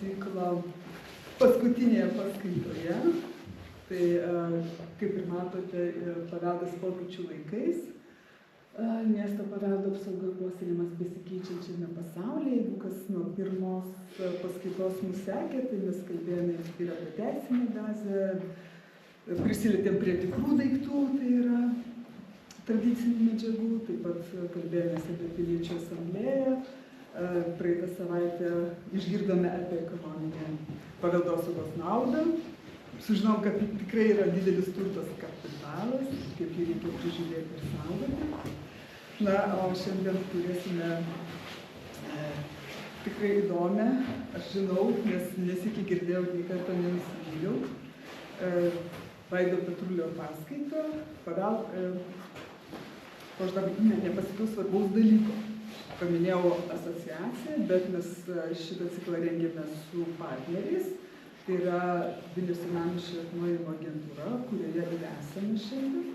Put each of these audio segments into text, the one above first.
ciklo paskutinėje paskaitoje. Tai, kaip ir matote, paveldas pokyčių laikais. Miesto paveldo apsauga ir puoselėjimas besikeičiančiame pasaulyje. Jeigu kas nuo pirmos paskaitos mus sekė, tai mes kalbėjome ir apie teisinę bazę, prisilietėm prie tikrų daiktų, tai yra tradicinių medžiagų, taip pat kalbėjomės apie piliečių asamblėją. Praeitą savaitę išgirdome apie ekonominę paveldosaugos naudą. Sužinom, kad tikrai yra didelis turtas kapitalas, kaip jį reikia prižiūrėti ir saugoti. Na, o šiandien turėsime tikrai įdomią, aš žinau, nes nesikį girdėjau, nei kartą nenusivyliau, Vaido Petrulio paskaitą, aš dar nepasakiau svarbaus dalyko. Paminėjau asociaciją, bet mes šitą ciklą rengėme su partneriais. Tai yra Vilniaus senamiesčio atnaujinimo agentūra, kurioje ir esame šiandien.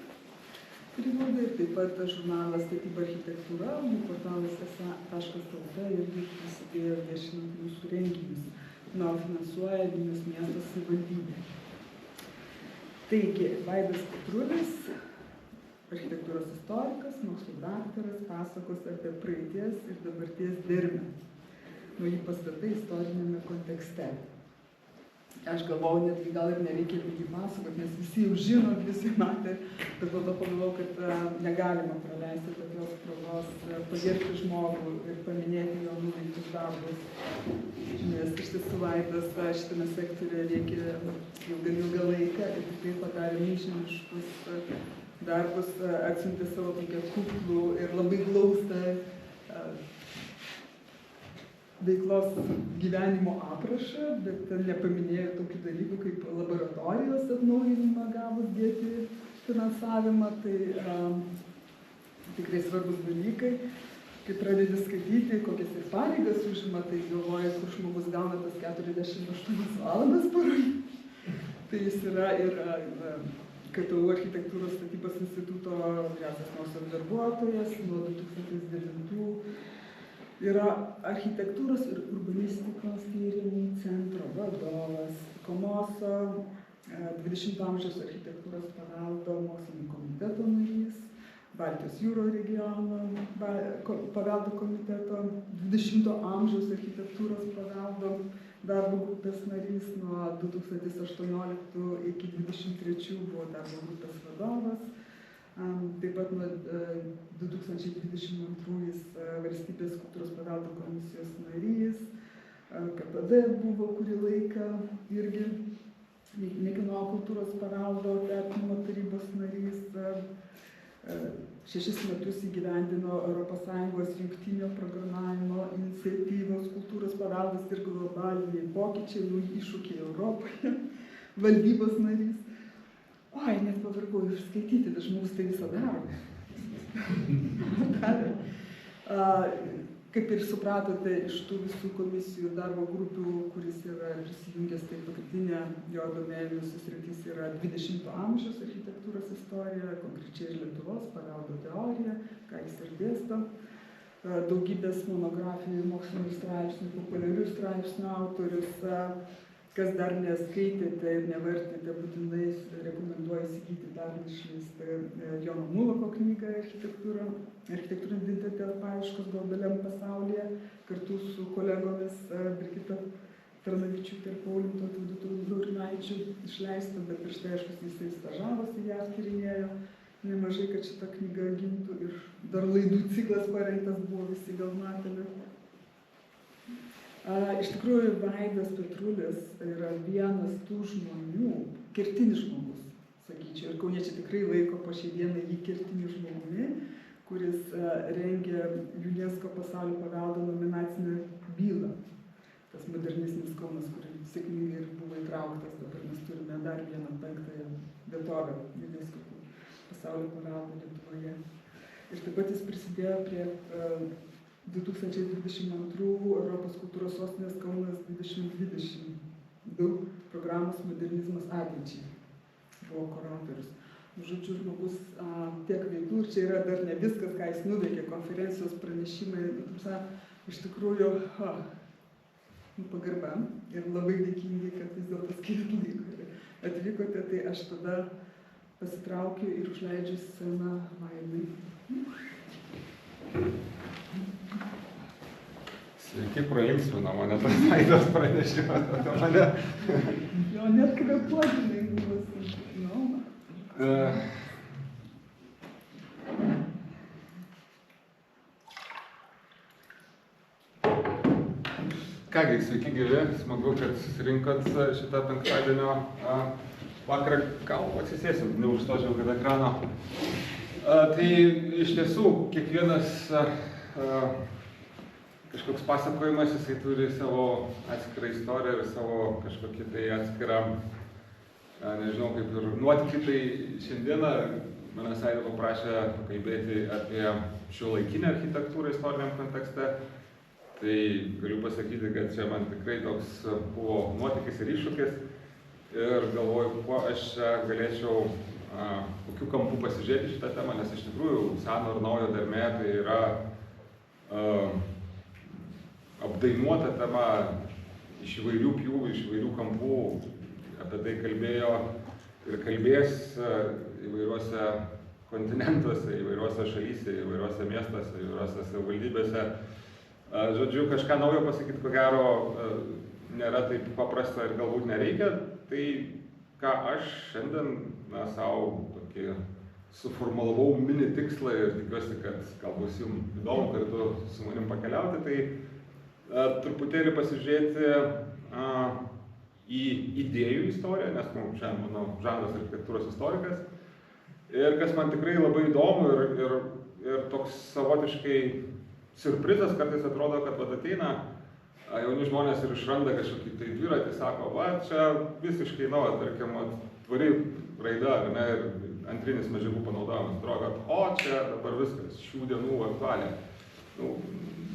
Priglaudai ir taip pat žurnalas Statyba architektūra, portalas esa.lt irgi prisidėjo viešinant mūsų renginius. Na, finansuoja Vilniaus miesto savivaldybė. Taigi, Vaidas Petrulis, architektūros istorikas, mokslo daktaras, pasakos apie praeities ir dabarties dermę. Nauji pastatai istoriniame kontekste. Aš galvojau, netgi gal ir nereikia apie jį pasakoti, nes visi jau žino, visi matė, bet po to pagalvojau, kad negalima praleisti tokios progos, pagerbti žmogų ir paminėti jo nuveiktus darbus. Nes iš tiesų Vaidas šitame sektoriuje reikia jau gan ilgą laiką ir tikrai padarė milžiniškus darbus, atsiuntė savo tokią kuklų ir labai glaustą veiklos gyvenimo aprašą, bet ten nepaminėjo tokių dalykų kaip laboratorijos atnaujinimą gavus dėti finansavimą. Tai tikrai svarbus dalykai. Kai pradedi skaityti, kokias ir pareigas užima, tai galvoja, kur žmogus gauna tas 48 valandas parai. Tai jis yra ir KTU architektūros statybos instituto vyriausias mokslo darbuotojas nuo 2009. Yra architektūros ir urbanistikos tyrimų centro vadovas, Komoso 20 amžiaus architektūros paveldo mokslinio komiteto narys, Baltijos jūros regiono paveldo komiteto 20 amžiaus architektūros paveldo darbo grupės narys, nuo 2018 iki 2023 buvo darbo grupės vadovas. Taip pat nuo 2022 valstybės kultūros paveldo komisijos narys, KPD buvo kurį laiką irgi nekilnojamo kultūros paveldo vertinimo tarybos narys, 6 metus įgyvendino ES jungtinio programavimo iniciatyvos kultūros paveldas ir globaliniai pokyčiai, nauji iššūkiai Europoje, valdybos narys. Oi, net pavargau ir skaityti, bet žmogus tai visą daro. Kaip ir supratote, iš tų visų komisijų darbo grupių, kuris yra prisijungęs, tai pagrindinė jo domėjimosi sritis yra 20 amžiaus architektūros istorija, konkrečiai ir Lietuvos paveldo teorija, ką jis ir dėsto. Daugybės monografijų, mokslinių straipsnių, populiarių straipsnių autorius. Kas dar neskaitėte ir nevartėte, būtinai rekomenduoju įsigyti pernai išleistą Jono Muloko knygą Architektūrinio identiteto paieškos globaliam pasaulyje, kartu su kolegomis Brigita Tarnavičiūtė ir Paulium Tautvydu Laurinaičiu išleista, bet prieš tai, aišku, jisai stažavosi, ją tyrinėjo nemažai, kad šita knyga gimtų ir dar laidų ciklas parengtas buvo, visi gal matėme. Iš tikrųjų, Vaidas Petrulis yra vienas tų žmonių, kertinis žmogus, sakyčiau, ir kauniečiai tikrai laiko po šiai dienai jį kertiniu žmogumi, kuris rengia UNESCO pasaulio paveldo nominacinę bylą. Tas modernistinis Kaunas, kuris sėkmingai ir buvo įtrauktas, dabar mes turime dar vieną 5-ąją vietovę UNESCO pasaulio paveldo Lietuvoje. Ir taip pat jis prisidėjo prie 2022 Europos kultūros sostinės Kaunas 2022 programos modernizmas ateičiai. Buvo kuratorius. Žodžiu, žmogus tiek veiklų, ir čia yra dar ne viskas, ką jis nuveikė, konferencijos pranešimai, iš tikrųjų, pagarba. ir labai dėkingi, kad vis dėlto skiriat laiko ir atvykote, tai aš tada pasitraukiu ir užleidžiu sceną Vaidai. Sveiki, pralinksmino mane tas Vaidos pranešimas apie mane. Jo, net kvėpuotinai buvo sunku. Kągi, sveiki gyvi, smagu, kad susirinkot šitą penktadienio vakarą. Gal atsisėsim, neužstočiau kad ekrano. Tai iš tiesų, kiekvienas kažkoks pasakojimas, jisai turi savo atskirą istoriją ir savo kažkokį tai atskirą, nežinau, kaip ir nuotykį. Tai šiandieną manęs Aida paprašė pakalbėti apie šiuolaikinę architektūrą istoriniam kontekste. Tai galiu pasakyti, kad čia man tikrai toks buvo nuotykis ir iššūkis. Ir galvoju, kuo aš galėčiau, kokiu kampu pasižiūrėti šitą temą, nes iš tikrųjų seno ir naujo dermė tai yra apdainuota tema iš įvairių pjūvių, iš įvairių kampų. Apie tai kalbėjo ir kalbės įvairiuose kontinentuose, įvairiuose šalyse, įvairiuose miestuose, įvairiuose savivaldybėse. Žodžiu, kažką naujo pasakyti, ko gero, nėra taip paprasta ir galbūt nereikia. Tai, ką aš šiandien savo tokį suformulavau mini tikslą ir tikiuosi, kad gal bus jums įdomu kartu su manim pakeliauti, tai truputėlį pasižiūrėti į idėjų istoriją, nes čia, manau, žanras architektūros istorikas. Ir kas man tikrai labai įdomu ir toks savotiškai siurprizas, kartais atrodo, kad ateina jauni žmonės ir išranda kažkokį tai dviratį, sako, va, čia visiškai nauja, tarkim, tvari raida, ne, ir antrinis medžiagų panaudojimas, atrodo, kad o, čia dabar viskas, šių dienų aktualija. Nu,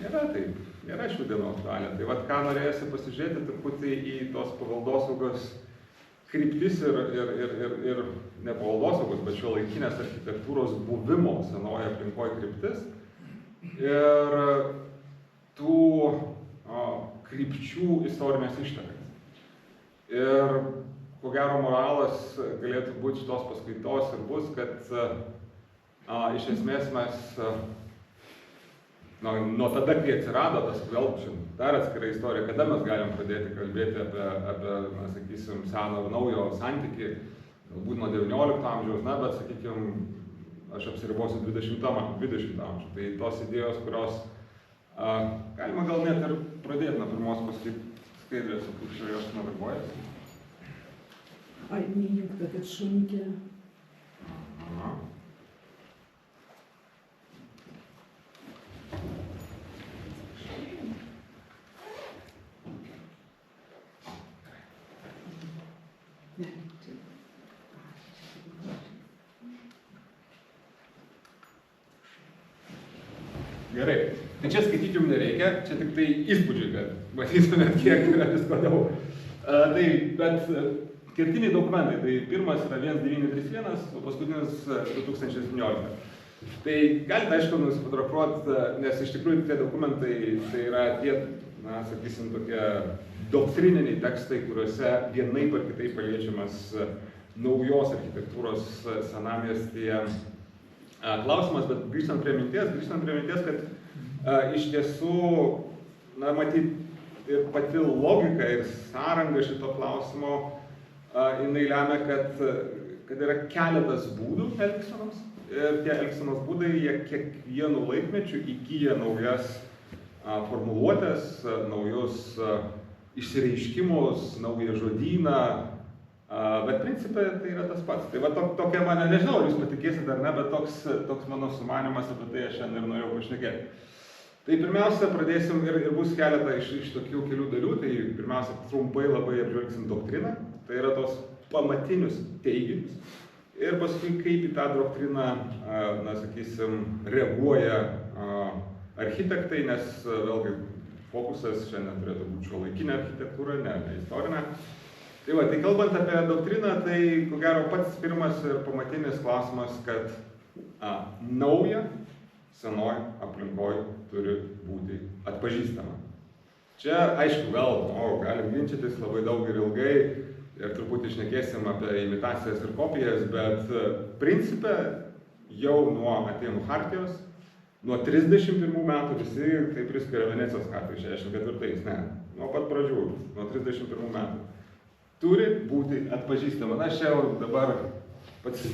nėra taip, nėra šių dienų aktualija. Tai vat, ką norėjusi pasižiūrėti truputį į tos paveldosaugos kryptis ir ne paveldosaugos, bet šiuolaikinės architektūros buvimo senoje aplinkoje kryptis. Ir tų krypčių istorinės ištakas. Ir ko gero moralas galėtų būti šitos paskaitos ir bus, kad iš esmės mes nuo tada, kai atsirado tas vėl dar atskira istorija, kada mes galim pradėti kalbėti apie sakysim, seno ir naujo santykį, galbūt nuo 19 amžiaus, bet sakykim, aš apsiribosiu 20 amžių. Tai tos idėjos, kurios galima gal net ir pradėti nuo pirmos skaidrės, kaip čia jos naviguojasi. Ai, neįjungta, kad šunkė. Aha. Gerai, tai čia skaityti jums nereikia, čia tik tai įspūdžiai, kad matytumėt, kiek yra visko daug. Bet kertiniai dokumentai, tai pirmas yra 1931, o paskutinis 2017. Tai galite, aišku, nusifotografuoti, nes iš tikrųjų tie dokumentai tai yra tie, sakysim, tokie doktrininiai tekstai, kuriuose vienaip ar kitaip paliečiamas naujos architektūros senamiestyje klausimas, bet grįžtant prie minties, kad iš tiesų, matyt, ir pati logika ir sąranga šito klausimo, jinai lemia, kad yra keletas būdų elgsenos ir tie elgsenos būdai, jie kiekvienu laikmečiu įgyja naujas formuluotės, naujus išsireiškimus, naują žodyną, bet principai tai yra tas pats. Tai va tokia mane, nežinau, ar jūs patikėsite ar ne, bet toks mano sumanimas, apie tai aš šiandien ir norėjau pašnekėti. Tai pirmiausia, pradėsim ir bus keletą iš tokių kelių dalių. Tai pirmiausia, trumpai labai apžvelgsim doktriną, tai yra tos pamatinius teiginius. Ir paskui kaip į tą doktriną, sakysim, reaguoja architektai, nes vėlgi fokusas šiandien turėtų būti šiuolaikinė architektūra, ne istorinė. Tai va, tai kalbant apie doktriną, tai ko gero pats pirmas ir pamatinis klausimas, kad nauja senoj aplinkoj turi būti atpažįstama. Čia, aišku, galim ginčytis labai daug ir ilgai ir truputį šnekėsim apie imitacijas ir kopijas, bet principe jau nuo Atėnų chartijos, nuo 31 metų visi tai priskiria Venecijos chartijai 64-ais, ne, nuo pat pradžių, nuo 31 metų. Turi būti atpažįstama. Na, aš jau dabar pats,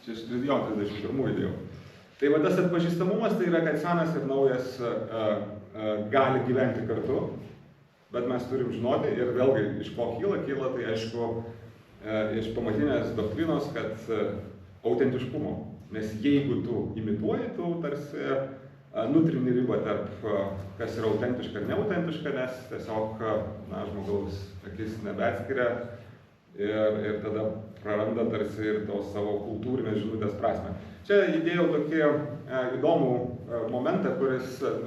čia aš 31 įdėjau. Tai va tas atpažįstamumas tai yra, kad senas ir naujas gali gyventi kartu, bet mes turim žinoti ir vėlgi iš ko kyla tai aišku iš pamatinės doktrinos, kad autentiškumo. Nes jeigu tu imituoji, tu tarsi nutrini ribą tarp kas yra autentiška ir neautentiška, nes tiesiog žmogaus akis nebeatskiria ir tada praranda tarsi ir tos savo kultūrinės žinutės prasme. Čia įdėjau tokį įdomų momentą,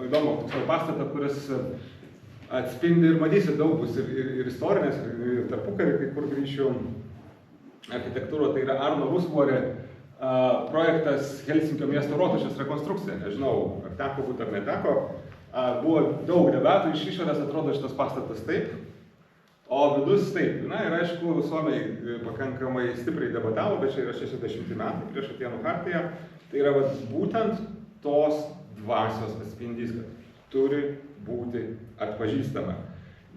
įdomų pastatą, kuris atspindi ir matysi daug bus ir istorinės, ir tarpukarį, kai kur grįšiu architektūro, tai yra Arno Rusvorė projektas Helsinkio miesto rotušės rekonstrukcija. Nežinau, ar teko būti ar neteko. Buvo daug debatų, iš išorės atrodo šitas pastatas taip, o vidus taip. Na ir aišku, suomiai pakankamai stipriai debatavo, bet čia yra 60 metų prieš Atėnų chartiją. Tai yra būtent tos dvasios atspindys, kad turi būti atpažįstama.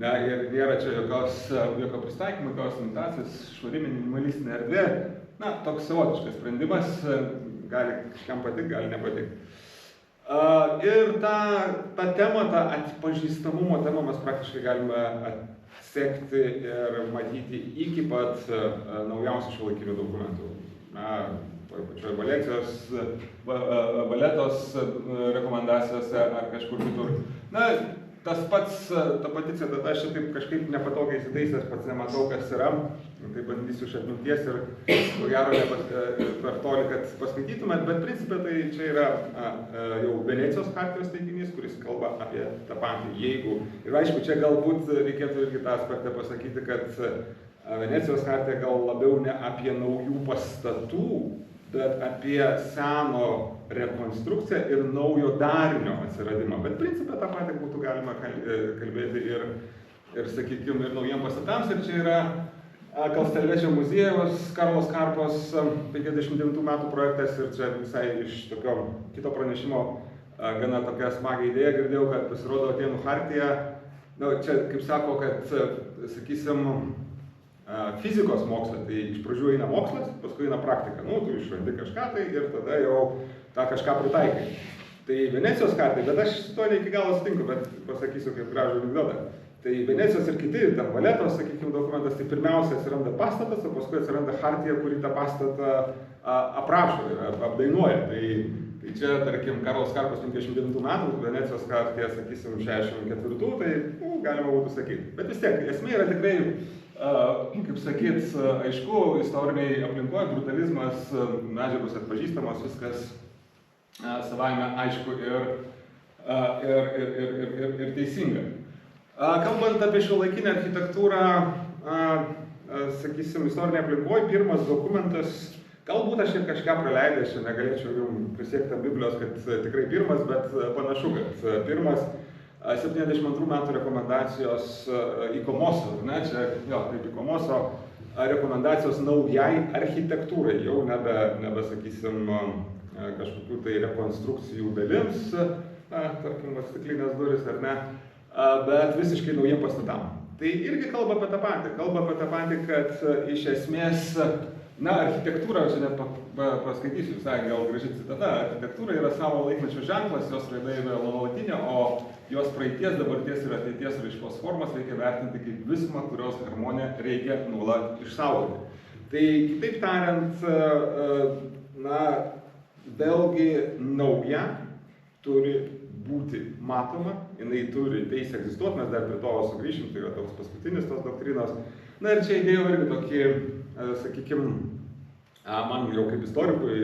Na ir nėra čia jokio pristaikymo, jokios imitacijos, švari minimalistinė erdvė. Na, toks savotiškas sprendimas, gali kažkam patikti, gali nepatikti. Ir tą temą, tą atpažįstamumo temą mes praktiškai galime atsekti ir matyti iki pat naujausių šiuolaikinių dokumentų. Na, pačioje Valetos rekomendacijose ar kažkur kitur. Na, ta pati citata, aš čia taip kažkaip nepatogiai įsitaisęs, pats nematau, kas yra. Tai bandysiu iš atminties ir ko gero per toli, kad paskaitytumėt, bet principė tai čia yra jau Venecijos chartijos teiginys, kuris kalba apie tą patį jeigu. Ir aišku, čia galbūt reikėtų irgi tą aspektą pasakyti, kad Venecijos chartija gal labiau ne apie naujų pastatų, bet apie seno rekonstrukciją ir naujo darinio atsiradimą. Bet principė tą patį būtų galima kalbėti ir sakykime, ir naujiem pastatams. Ir čia yra Kastelvečio muziejaus Karlos Karpos 59 metų projektas ir čia visai iš tokio kito pranešimo gana tokia smagia idėja girdėjau, kad pasirodo Atėnų chartija. Čia kaip sako, kad, sakysim, fizikos mokslas, tai iš pradžių eina mokslas, paskui eina praktika. Tu išrandi kažką tai ir tada jau tą kažką pritaikai. Tai Venecijos chartija, bet aš su to ne iki galo sutinku, bet pasakysiu kaip gražų anekdotą. Tai Venecijos ir kiti, ten Valetos, sakykime, dokumentas, tai pirmiausia atsiranda pastatas, o paskui atsiranda chartija, kuri tą pastatą aprašo ir apdainuoja. Tai čia, tarkim, Karlos Karpos 59 metų, Venecijos chartija, sakysim, 64, tai galima būtų sakyti. Bet vis tiek, esmė yra tikrai, kaip sakyt, aišku, istoriniai aplinkoje, brutalizmas, medžiagos atpažįstamos, viskas savaime aišku ir teisinga. Kalbant apie šiuolaikinę architektūrą, sakysim, istorinėje aplinkoje, pirmas dokumentas, galbūt aš ir kažką praleidęs, čia negalėčiau jums prisiekti Biblijos, kad tikrai pirmas, bet panašu, kad pirmas 72 metų rekomendacijos Ikomoso, ne, čia, taip, Ikomoso rekomendacijos naujai architektūrai, jau nebe sakysim, kažkokių tai rekonstrukcijų dalims, tarkim, stiklinės duris ar ne, bet visiškai naujiem pastatam. Tai irgi kalba apie tą patį, kad iš esmės, architektūra, čia net paskaitysiu visai gal graži citata, architektūra yra savo laikmečio ženklas, jos raida yra nuolatinė, o jos praeities, dabarties ir ateities raiškos formas reikia vertinti kaip visumą, kurios harmoniją reikia nuolat išsaugoti. Tai kitaip tariant, vėlgi nauja turi būti matoma, jinai turi teisę egzistuoti, mes dar prie to sugrįšim, tai yra toks paskutinis tos doktrinos. Na ir čia įdėjau irgi tokį, sakykime, man jau kaip istorikui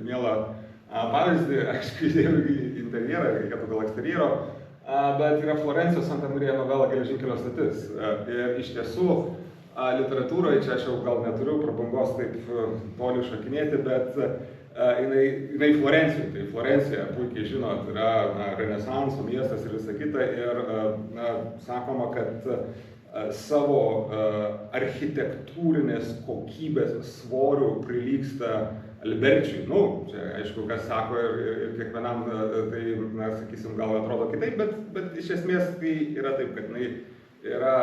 mielą pavyzdį, aišku, įdėjau interjerą, reikėtų gal eksterjero, bet yra Florencijos Santa Marija Novella geležinkelio stotis. Ir iš tiesų literatūroje, čia aš jau gal neturiu prabangos taip toli šakinėti, bet jinai Florencijoje, tai Florencija, puikiai žinot, yra renesanso miestas ir visa kita ir sakoma, kad savo architektūrinės kokybės svorių prilygsta Alberčiui. Čia aišku, kas sako ir kiekvienam tai, sakysim, gal atrodo kitaip, bet iš esmės tai yra taip, kad jinai yra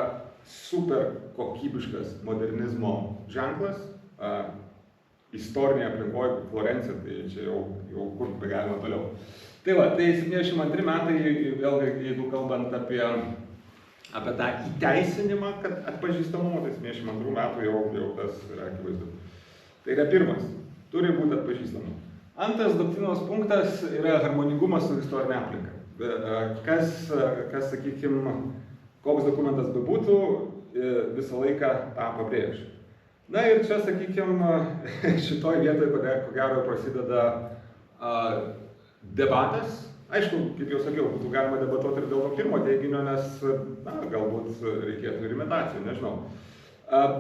super kokybiškas modernizmo ženklas, istorinėje aplinkoje Florencija, tai čia jau kur galima toliau. Tai va, tai 72 metai, vėlgi, jeigu kalbant apie tą įteisinimą, kad atpažįstamumo, tai 72 metų jau tas yra akivaizdu. Tai yra pirmas, turi būti atpažįstama. Antras doktrinos punktas yra harmoningumas su istorinė aplinka. Kas sakykime, koks dokumentas bebūtų, visą laiką tą pabrėž. Na ir čia, sakykime, šitoj vietoje, ko gero, prasideda debatas. Aišku, kaip jau sakiau, būtų galima debatuoti ir dėl to pirmo teiginio, nes, galbūt reikėtų ir imitacijų, nežinau.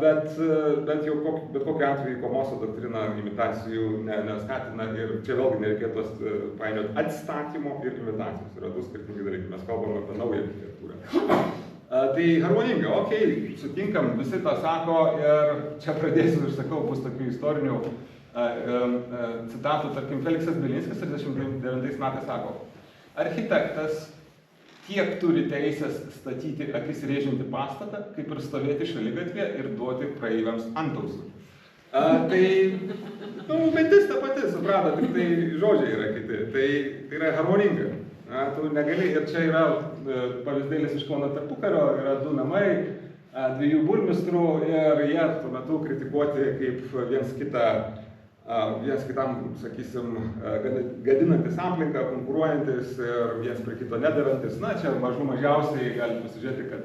Bet kokiu atveju Komoso doktrina imitacijų neskatina ir čia vėlgi nereikėtų painioti atstatymo ir imitacijos. Yra du skirtingi dalykai, mes kalbame apie naują architektūrą. Tai harmoninga, okei, sutinkam, visi tą sako ir čia pradėsiu, aš sakau, bus tokių istorinių citatų, tarkim, Feliksas Belinskas 39 metais sako, architektas tiek turi teisės statyti akis rėžiantį pastatą, kaip ir stovėti šaligatvėje ir duoti praeiviams antausį. Tai, mintis ta pati, suprato, tik tai žodžiai yra kiti, tai yra harmoninga. Tu negali, ir čia yra pavyzdėlis iš Kauno tarpukario, yra du namai, dviejų burmistrų ir jie tuo metu kritikuoti kaip viens kitam, sakysim, gadinantis aplinką, konkuruojantis ir viens prie kito nedarantis. Na, čia mažiausiai galite pasižiūrėti, kad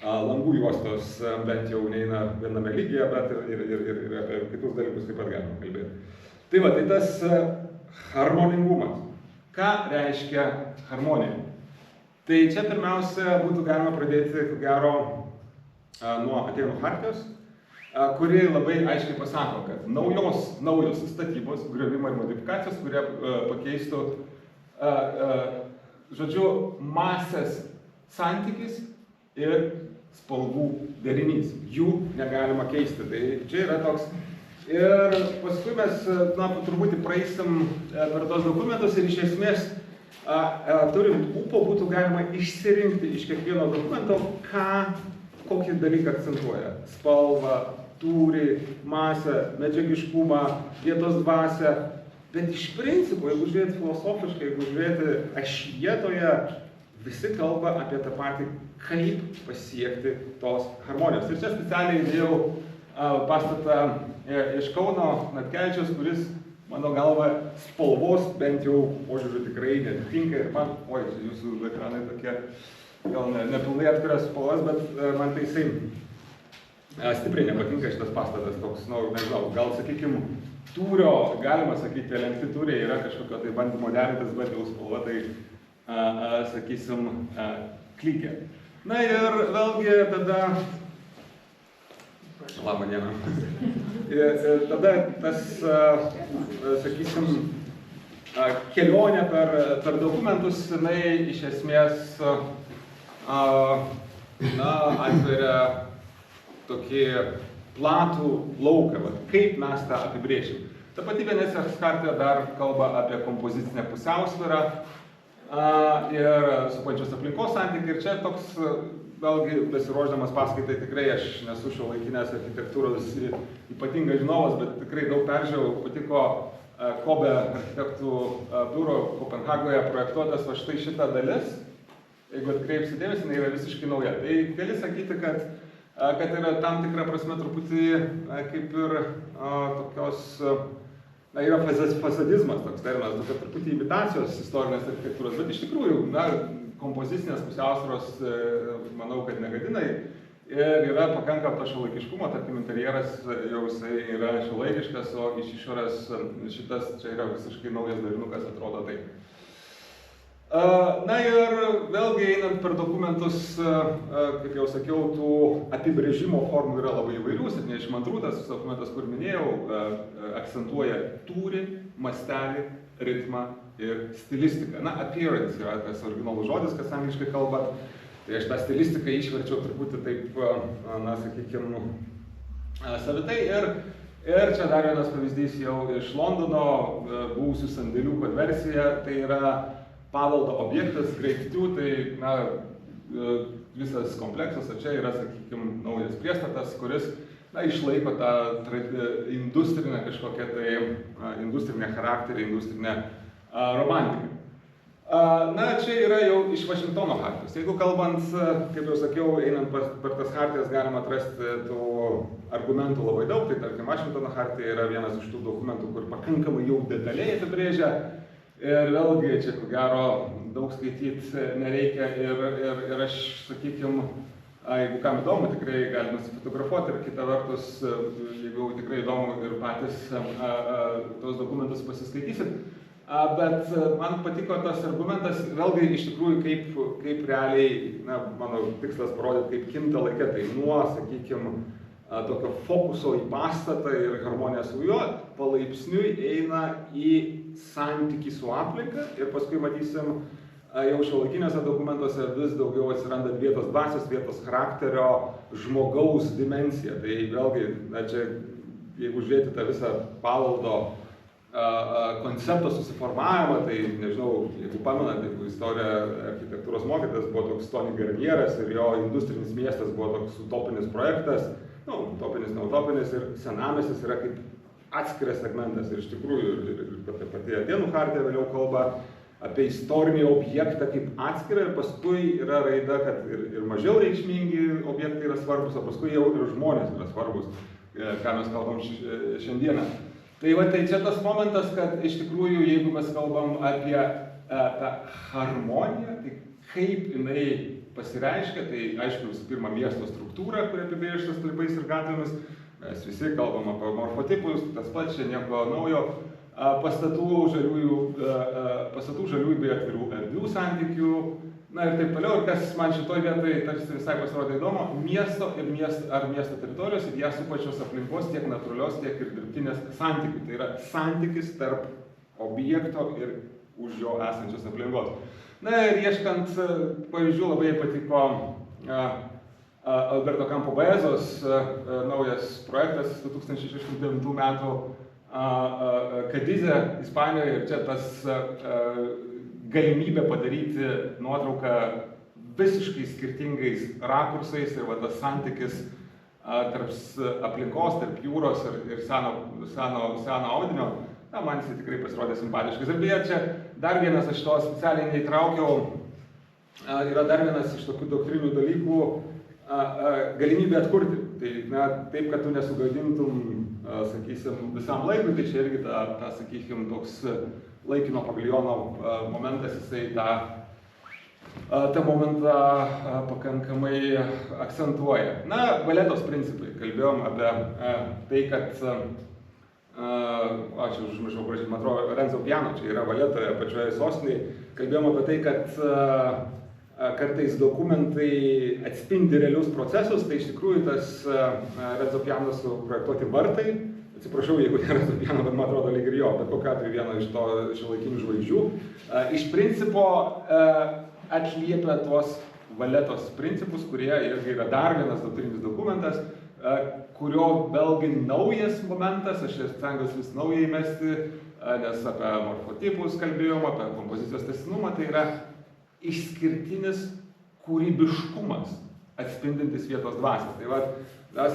langų juostos bent jau neina viename lygyje, bet ir apie kitus dalykus taip pat galima kalbėti. Tai va, tai tas harmoningumas. Ką reiškia harmonija? Tai čia pirmiausia būtų galima pradėti, ko gero, nuo Atėnų chartijos, kuri labai aiškiai pasako, kad naujos statybos, griovimo ir modifikacijos, kurie pakeistų, žodžiu, masės santykis ir spalvų derinys. Jų negalima keisti. Tai čia yra toks. Ir paskui mes, truputį praeisim per tos dokumentus ir iš esmės, turint ūpo, būtų galima išsirinkti iš kiekvieno dokumento, kokį dalyką akcentuoja. Spalvą, tūrį, masę, medžiagiškumą, vietos dvasią. Bet iš principo, jeigu žiūrėti filosofiškai, jeigu žiūrėti ašyjetoje, visi kalba apie tą patį, kaip pasiekti tos harmonijos. Ir čia specialiai įdėjau pastatą iš Kauno Natkevičiaus, kuris, mano galva, spalvos bent jau požiūriu tikrai netitinka. Ir man, jūsų ekranai tokie, gal nepilnai atkuria spalvas, bet man tai jisai stipriai nepatinka šitas pastatas. Toks, nežinau, gal, sakykime, tūrio, galima sakyti, lenkti tūriai yra kažkokio tai bandymo derintis, bet jau spalva tai, sakysim, klykia. Na ir vėlgi tada labą dieną. Ir tada tas, sakysim, kelionė per dokumentus, jinai iš esmės atveria tokį platų lauką, kaip mes tą apibrėšim. Ta pati Venecijos chartija dar kalba apie kompozicinę pusiausvyrą ir supančios aplinkos santykį. Ir čia toks, vėlgi, besiruošdamas paskaitai, tikrai aš nesu šiuolaikinės architektūros ypatingas žinovas, bet tikrai daug peržiūrėjau, patiko Kobe architektų biuro Kopenhagoje projektuotas va štai šita dalis. Jeigu atkreipsi dėmesį, jinai yra visiškai nauja. Tai gali sakyti, kad yra tam tikra prasme truputį kaip ir tokios, yra fasadizmas toks terminas, tokia truputį imitacijos istorinės architektūros, bet iš tikrųjų, kompozicinės pusiausvyros, manau, kad negadina. Ir yra pakankam to šiuolaikiškumo, tarkim, interjeras jau jisai yra šiuolaikiškas, o iš išorės šitas čia yra visiškai naujas darinukas, atrodo taip. Na ir vėlgi einant per dokumentus, kaip jau sakiau, tų apibrėžimo formų yra labai įvairių. 72 tas dokumentas, kur minėjau, akcentuoja tūrį, mastelį, ritmą ir stilistiką. Na, appearance yra tas originalus žodis, kas angliškai kalbat. Tai aš tą stilistiką išverčiau truputį taip, na, sakykime, savitai. Ir čia dar vienas pavyzdys jau iš Londono, buvusių sandėlių konversija. Tai yra paveldo objektas, Great 2, tai na, visas kompleksas, o čia yra, sakykime, naujas priestatas, kuris na, išlaiko tą industrinę kažkokią tai industrinę charakterį, industrinę romantiką. Na, čia yra jau iš Vašingtono chartijos. Jeigu kalbant, kaip jau sakiau, einant per tas chartijas galima atrasti tų argumentų labai daug, tai tarkim, Vašingtono chartija yra vienas iš tų dokumentų, kur pakankamai jau detaliai apibrėžia. Ir vėlgi, čia ko gero daug skaityti nereikia ir aš, sakykime, jeigu kam įdomu, tikrai galima nusifotografuoti ir kita vertus, jeigu tikrai įdomu ir patys tos dokumentus pasiskaitysit. Bet man patiko tas argumentas, vėlgi iš tikrųjų, kaip realiai, na, mano tikslas parodyti, kaip kinta laikė, tai nuo, sakykime, tokio fokuso į pastatą ir harmoniją su juo, palaipsniui eina į santykį su aplinka ir paskui matysim, jau šiuolaikiniuose dokumentuose vis daugiau atsiranda vietos dvasios, vietos charakterio, žmogaus dimensija. Tai vėlgi, na, čia, jeigu žiūrėti tą visą paveldo koncepto susiformavimą, tai nežinau, jeigu pamenat, jeigu istorija architektūros mokytas buvo toks Tony Garnieras ir jo industrinis miestas buvo toks utopinis projektas, nu, utopinis, neutopinis ir senamiestis yra kaip atskiras segmentas ir iš tikrųjų ir pati Atėnų chartija vėliau kalba apie istorinį objektą kaip atskirą ir paskui yra raida, kad ir mažiau reikšmingi objektai yra svarbus, o paskui jau ir žmonės yra svarbus, ką mes kalbam šiandieną. Tai va, tai čia tas momentas, kad iš tikrųjų, jeigu mes kalbam apie tą harmoniją, tai kaip jinai pasireiškia, tai aišku, visų pirma, miesto struktūra, kuri apibrėžta stulpais ir gatvėmis, mes visi kalbam apie morfotipus, tas pats čia nieko naujo, pastatų žaliųjų bei atvirų erdvių santykių, na ir taip toliau, ir kas man šitoj vietoj tarsi visai pasirodė įdomu, miesto ir miesto teritorijos ir ją supačios aplinkos tiek natūralios, tiek ir dirbtinės santykių. Tai yra santykis tarp objekto ir už jo esančios aplinkos. Na ir ieškant pavyzdžių labai patiko Alberto Campo Baezos naujas projektas 2069 metų Kadize, Ispanijoje, ir čia tas galimybė padaryti nuotrauką visiškai skirtingais rakursais ir va tas santykis tarp aplinkos, tarp jūros ir seno audinio, na, man jis tikrai pasirodė simpatiškas. Ir beje, čia dar vienas, aš to specialiai neįtraukiau, yra dar vienas iš tokių doktrinių dalykų, galimybė atkurti. Tai, na, taip, kad tu nesugadintum, sakysim, visam laikui, tai čia irgi ta sakykim, toks laikino paviljono momentas, jisai tą momentą pakankamai akcentuoja. Na, valetos principai. Kalbėjom apie tai, kad, aš užmiršau prašyti, man atrodo, Renzo Piano, čia yra valetoje pačioje sostinėje, kalbėjom apie tai, kad kartais dokumentai atspindi realius procesus, tai iš tikrųjų tas Renzo Piano suprojektuoti vartai, atsiprašau, jeigu nėra Renzo Piano, bet man atrodo lyg ir jo, bet kokiu atveju vieno iš to šiuolaikinių žvaigždžių, iš principo atliepia tuos valetos principus, kurie irgi yra dar vienas doktrininis dokumentas, kurio vėlgi naujas momentas, aš stengiuosi vis naujai įmesti, nes apie morfotipus kalbėjom, apie kompozicijos tęstinumą, tai yra išskirtinis kūrybiškumas atspindintis vietos dvasią. Tai va,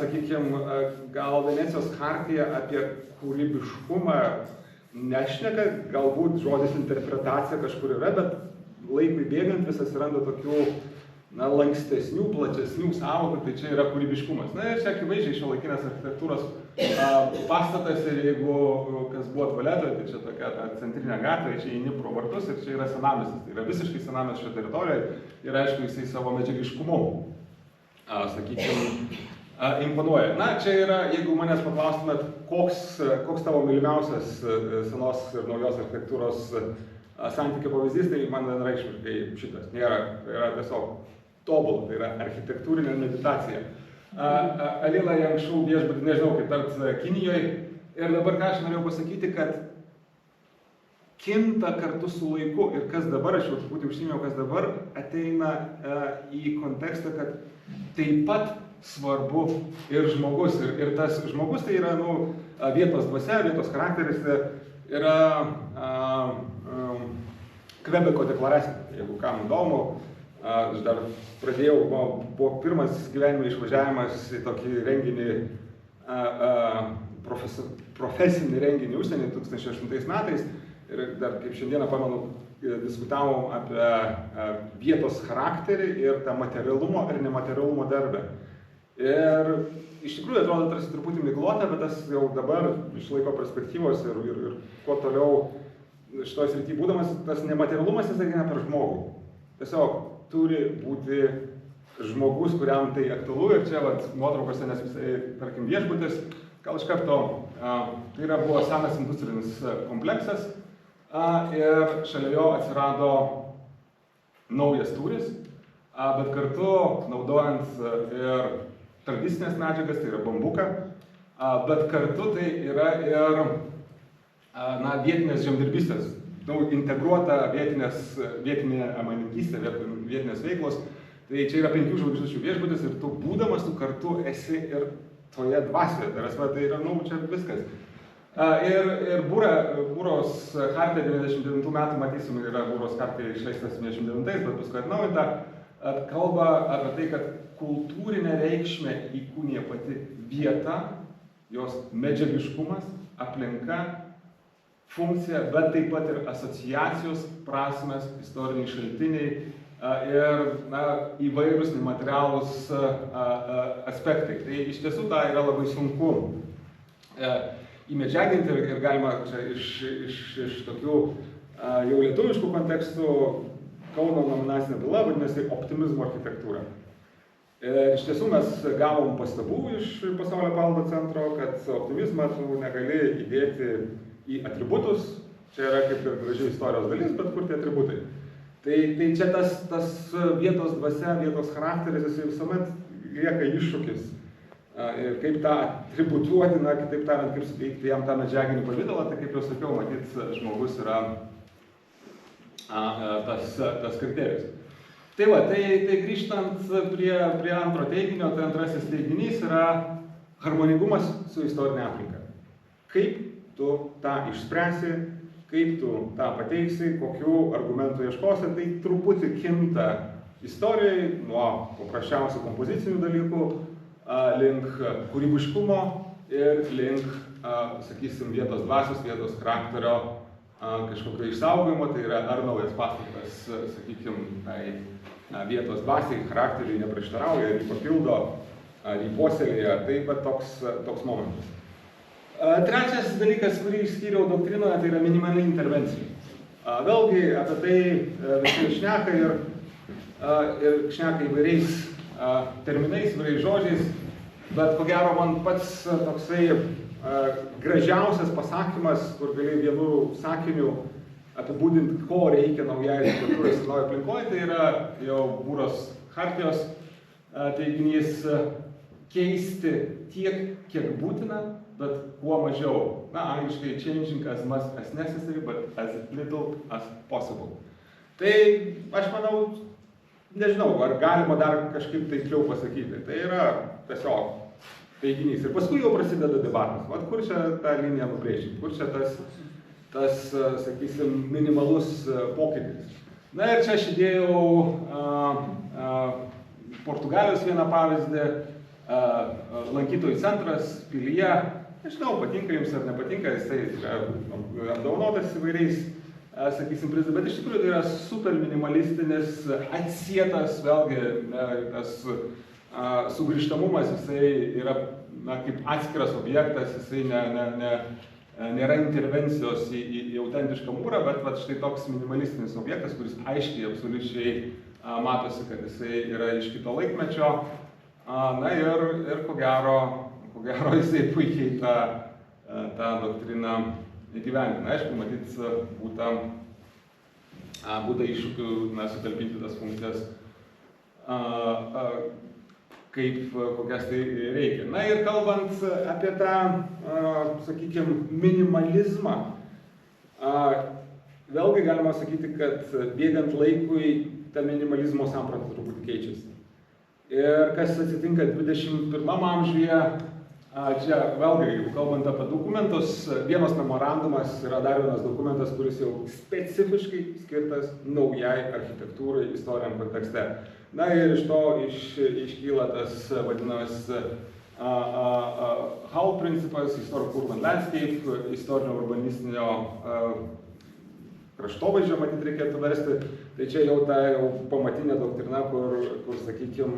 sakykime, gal Venecijos chartija apie kūrybiškumą nešneka, galbūt žodis interpretacija kažkur yra, bet laikui bėgant vis atsiranda tokių lankstesnių, plačesnių sąvokų, tai čia yra kūrybiškumas. Na ir čia akivaizdžiai šiuolaikinės architektūros pastatas ir jeigu kas buvo Valetoje, tai čia tokia centrinė gatvė, čia eini pro vartus ir čia yra senamiestis. Tai yra visiškai senamiesčio teritorijoje ir aišku jisai savo medžiagiškumu, sakykime, imponuoja. Na, čia yra, jeigu manęs paklaustumėt, koks tavo mylimiausias senos ir naujos architektūros santykio pavyzdys, tai man vienareikšmiškai šitas yra tiesiog tobulą, tai yra architektūrinė meditacija. Alila anksčiau viešbutį, nežinau, kaip tart Kinijoje. Ir dabar ką aš norėjau pasakyti, kad kinta kartu su laiku ir kas dabar, aš jau truputį užsimėjau, kas dabar ateina į kontekstą, kad taip pat svarbu ir žmogus. Ir tas žmogus tai yra vietos dvasia, vietos charakteris, yra Kvebeko deklaracija, jeigu kam įdomu. Aš dar pradėjau, buvo pirmas gyvenime išvažiavimas į tokį renginį, profesinį renginį užsienį 2008 metais. Ir dar, kaip šiandieną pamenu, diskutavom apie vietos charakterį ir tą materialumo ir nematerialumo darbę. Ir iš tikrųjų atrodo tarsi truputį miglota, bet tas jau dabar iš laiko perspektyvos ir kuo toliau šitoje srityje būdamas, tas nematerialumas jis eina per žmogų. Tiesiog turi būti žmogus, kuriam tai aktualu ir čia nuotraukose, nes visai, tarkim, viešbutis, gal iš karto, tai buvo senas industrinis kompleksas ir šalia jo atsirado naujas tūris, bet kartu naudojant ir tradicinės medžiagas, tai yra bambuką, bet kartu tai yra ir vietinės žemdirbystės, integruota vietinė amanininkystė, vietinės veiklos. Tai čia yra 5 žvaigždučių viešbutis ir tu būdamas tu kartu esi ir toje dvasioje, tai yra, čia viskas. Ir Būros chartija 99 metų, matysim, yra Būros chartija išleistas 79, bet paskui atnaujinta, kalba apie tai, kad kultūrinę reikšmę įkūnija pati vieta, jos medžiagiškumas, aplinka, funkcija, bet taip pat ir asociacijos, prasmės, istoriniai šaltiniai ir įvairūs nematerialūs aspektai. Tai iš tiesų tą yra labai sunku įmedžiaginti ir galima čia iš tokių jau lietuviškų kontekstų Kauno nominacinė byla vadinasi optimizmo architektūra. Iš tiesų mes gavom pastabų iš Pasaulio paveldo centro, kad optimizmą tu negali įdėti į atributus, čia yra kaip ir graži istorijos dalis, bet kur tie atributai. Tai čia tas vietos dvasia, vietos charakteris, jis visuomet lieka iššūkis. Ir kaip tą atributuoti, kitaip tariant, kaip suteikti jam tą medžiaginį pavidalą, tai kaip jau sakiau, matyt, žmogus yra tas kriterijus. Tai grįžtant prie antro teiginio, tai antrasis teiginys yra harmoningumas su istorinė aplinka. Kaip tu tą išspręsi, kaip tu tą pateiksi, kokių argumentų ieškosi, tai truputį kinta istorijai nuo paprasčiausių kompozicinių dalykų link kūrybiškumo ir link, sakysim, vietos dvasios, vietos charakterio kažkokio išsaugojimo, tai yra ar naujas pastatas, sakykime, vietos dvasiai, charakteriui neprieštarauja, ar jį papildo, ar jį puoselėja, tai bet toks momentas. Trečias dalykas, kurį išskyriau doktrinoje, tai yra minimali intervencija. Vėlgi apie tai visi šneka ir šneka įvairiais terminais, įvairiais žodžiais, bet ko gero man pats toksai gražiausias pasakymas, kur gali vienu sakiniu apibūdinti, ko reikia naujai architektūrai senoje aplinkoje, tai yra jau Būros chartijos teiginys keisti tiek, kiek būtina, bet kuo mažiau. Angliškai changing as much as necessary, but as little as possible. Tai aš manau, nežinau, ar galima dar kažkaip taikliau pasakyti. Tai yra tiesiog teiginys. Ir paskui jau prasideda debatas. Kur čia tą liniją nubrėžti? Kur čia tas, sakysim, minimalus pokytis? Na ir čia aš įdėjau Portugalijos vieną pavyzdį, lankytojų centras pilyje. Nežinau, patinka jums ar nepatinka, jisai yra apdovanotas įvairiais, sakysim, prizai, bet iš tikrųjų tai yra super minimalistinis, atsietas, vėlgi, tas sugrįžtamumas, jisai yra kaip atskiras objektas, jisai nėra intervencijos į autentišką mūrą, bet štai toks minimalistinis objektas, kuris aiškiai, absoliučiai matosi, kad jisai yra iš kito laikmečio. Na ir ko gero jisai puikiai tą doktriną įgyvendina. Aišku, matyt, būta būtų iššūkių sutalpinti tas funkcijas, kaip kokias tai reikia. Na ir kalbant apie tą, sakykime, minimalizmą, vėlgi galima sakyti, kad bėgant laikui ta minimalizmo samprata truputį keičiasi. Ir kas atsitinka 21 amžiuje, čia vėlgi, jeigu kalbant apie dokumentus, vienas memorandumas yra dar vienas dokumentas, kuris jau specifiškai skirtas naujai architektūrai istoriniam kontekste. Na ir iš to iškyla tas vadinamas HAL principas, Historic Urban Landscape, istorinio urbanistinio kraštovaizdžio, matyt, reikėtų versti. Tai čia jau ta pamatinė doktrina, kur sakykime,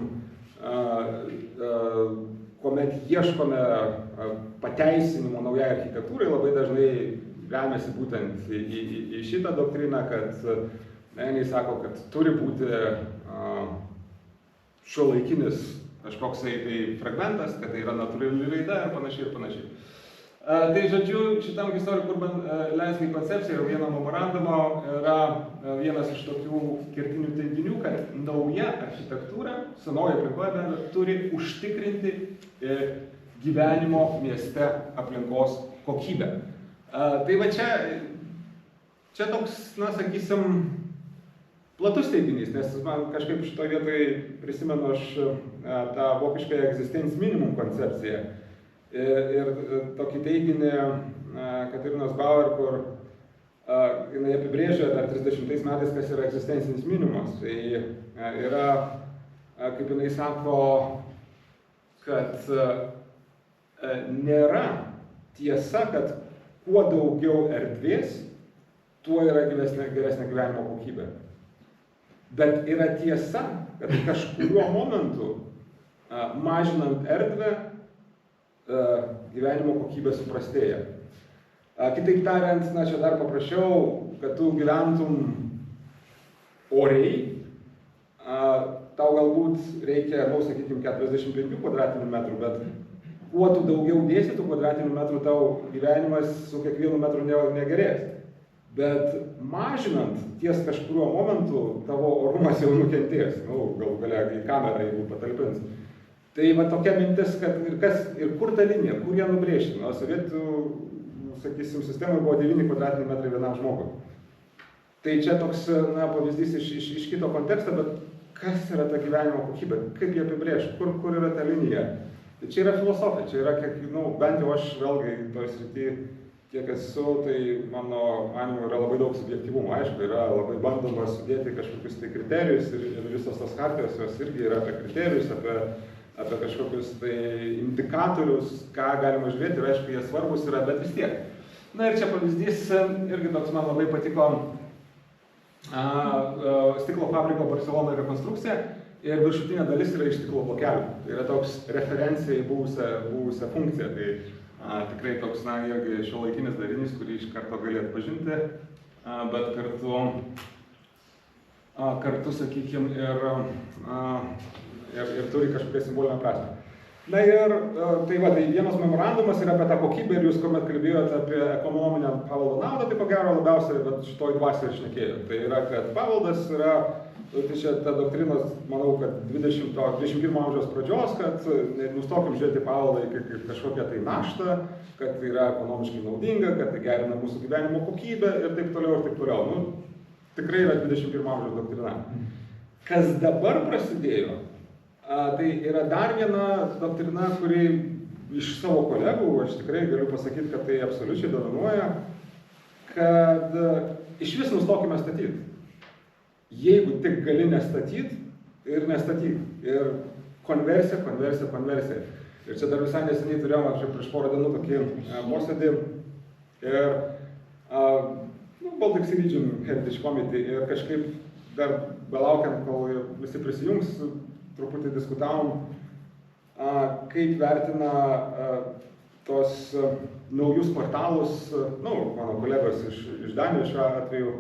kuomet ieškome pateisinimo naujai architektūrai, labai dažnai remiasi būtent į šitą doktriną, kad jinai sako, kad turi būti šiuolaikinis kažkoksai tai fragmentas, kad tai yra natūrali raida ir panašiai ir panašiai. Tai žodžiu, šitam Historic Urban Landscape koncepcija ir vieno memorandumo yra vienas iš tokių kertinių teiginių, kad nauja architektūra, senoji aplinkoje turi užtikrinti gyvenimo mieste aplinkos kokybę. Tai va čia toks, na, sakysim, platus teiginys, nes man kažkaip šitoje vietoje prisimenu aš tą vokišką existence minimum koncepciją. Ir tokį teiginį Katerinos Bauer, kur jinai apibrėžia dar 30 metais, kas yra egzistencinis minimumas. Tai yra, kaip jinai sako, kad nėra tiesa, kad kuo daugiau erdvės, tuo yra geresnė gyvenimo kokybė. Bet yra tiesa, kad kažkuriuo momentu, mažinant erdvę, gyvenimo kokybė suprastėja. Kitaip tariant, na čia dar paprašiau, kad tu gyventum oriai, tau galbūt reikia, nu, sakykime, 45 kvadratinių metrų, bet kuo tu daugiau dėsi tų kvadratinių metrų, tau gyvenimas su kiekvienu metru negerės. Bet mažinant ties kažkuriuo momentu, tavo orumas jau nukentės, nu, galų galia į kamerą, jeigu patalpins. Tai va tokia mintis, kad ir kur ta linija, kur ją nubrėžti. Na, sovietų, sakysim, sistemoje buvo 9 kvadratiniai metrai vienam žmogui. Tai čia toks, na, pavyzdys iš kito konteksto, bet kas yra ta gyvenimo kokybė, kaip ją apibrėžti, kur yra ta linija. Tai čia yra filosofija, čia yra, kiek, nu, bent jau aš vėlgi toj srity, kiek esu, tai mano manimu yra labai daug subjektyvumo. Aišku, yra labai bandoma sudėti kažkokius tai kriterijus ir visos tos chartijos, jos irgi yra apie kriterijus, apie kažkokius tai indikatorius, ką galima žiūrėti ir aišku, jie svarbus yra, bet vis tiek. Na ir čia pavyzdys, irgi toks man labai patiko stiklo fabriko Barcelonoje rekonstrukcija ir viršutinė dalis yra iš stiklo blokelių. Tai yra toks referencija į buvusią funkciją. Tai tikrai toks, na, irgi šiuolaikinis darinys, kurį iš karto gali atpažinti, bet kartu sakykime, ir turi kažkokią simbolinę prasmę. Na ir tai va, tai vienas memorandumas yra apie tą kokybę ir jūs, kuomet kalbėjote apie ekonominę paveldo naudą, tai ko gero labiausiai šitoj dvasiai ir šnekėjo. Tai yra, kad paveldas yra, tai čia ta doktrinos, manau, kad 21 amžiaus pradžios, kad nustokim žiūrėti paveldą kaip kažkokią tai naštą, kad tai yra ekonomiškai naudinga, kad tai gerina mūsų gyvenimo kokybę ir taip toliau ir taip toliau. Nu, tikrai yra 21 amžiaus doktrina. Kas dabar prasidėjo, tai yra dar viena doktrina, kuri iš savo kolegų, aš tikrai galiu pasakyti, kad tai absoliučiai dominuoja, kad iš vis nustokime statyti. Jeigu tik gali nestatyti ir nestatyk. Ir konversija. Ir čia dar visai neseniai turėjome, čia prieš porą dienų tokį posėdį ir Baltic Sea Region Heritage Committee ir kažkaip dar belaukiant, kol visi prisijungs, truputį diskutavom, kaip vertina tos naujus kvartalus, nu, mano kolegos iš Danijos šiuo atveju,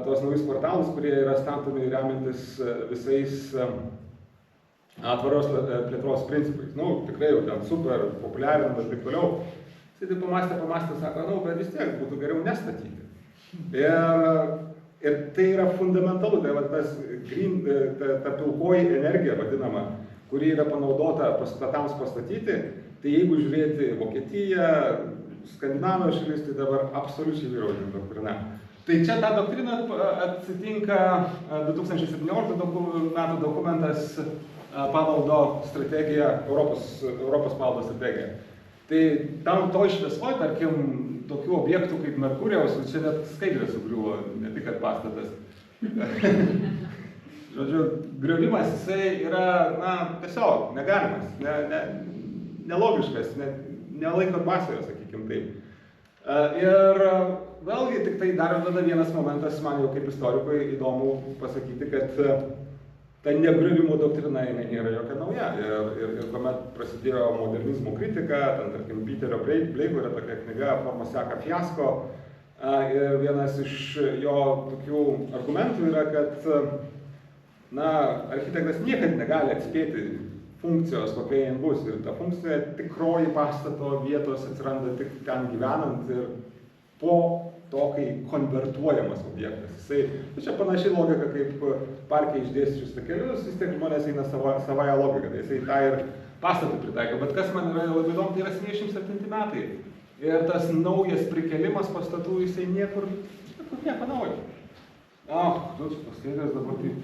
tos naujus kvartalus, kurie yra statomi remiantis visais tvarios plėtros principais. Nu, tikrai jau ten super, populiarinam ir taip toliau. Jis tai pamastė, sako, nu, bet vis tiek būtų geriau nestatyti. Ir tai yra fundamentalu, tai va tas ta pilkoji energija vadinama, kuri yra panaudota pastatams pastatyti, tai jeigu žiūrėti Vokietiją, Skandinavijos šalis, tai dabar absoliučiai vyraujanti doktrina. Tai čia ta doktrina atsitinka 2017 metų dokumentas paveldo strategija, Europos paveldo strategija. Tai tam to šviesoj, tarkim, tokių objektų kaip Merkurijaus, čia net skaidrė sugriuvo, ne tik kad pastatas. Žodžiu, griovimas jisai yra, na, tiesiog negalimas, nelogiškas, nelaiko dvasioje, sakykim taip. Ir vėlgi tik tai dar vienas momentas, man jau kaip istorikui įdomu pasakyti, kad ta negriovimo doktrina nėra jokia nauja. Ir kuomet prasidėjo modernizmo kritika, ten tarkim Piterio Bleiko yra tokia knyga Forma seka fiasko, ir vienas iš jo tokių argumentų yra, kad na, architektas niekad negali atspėti funkcijos, kokia jin bus. Ir ta funkcija tikroji pastato vietos atsiranda tik ten gyvenant ir po to, kai konvertuojamas objektas. Tai čia panašiai logika, kaip parke išdėsčius takelius, vis tiek žmonės eina savąją logiką, tai jisai tą ir pastatą pritaiko. Bet kas man yra labai įdomu, tai yra 77 metai. Ir tas naujas prikelimas pastatų, jisai nieko naujo. Paskaitęs dabar taip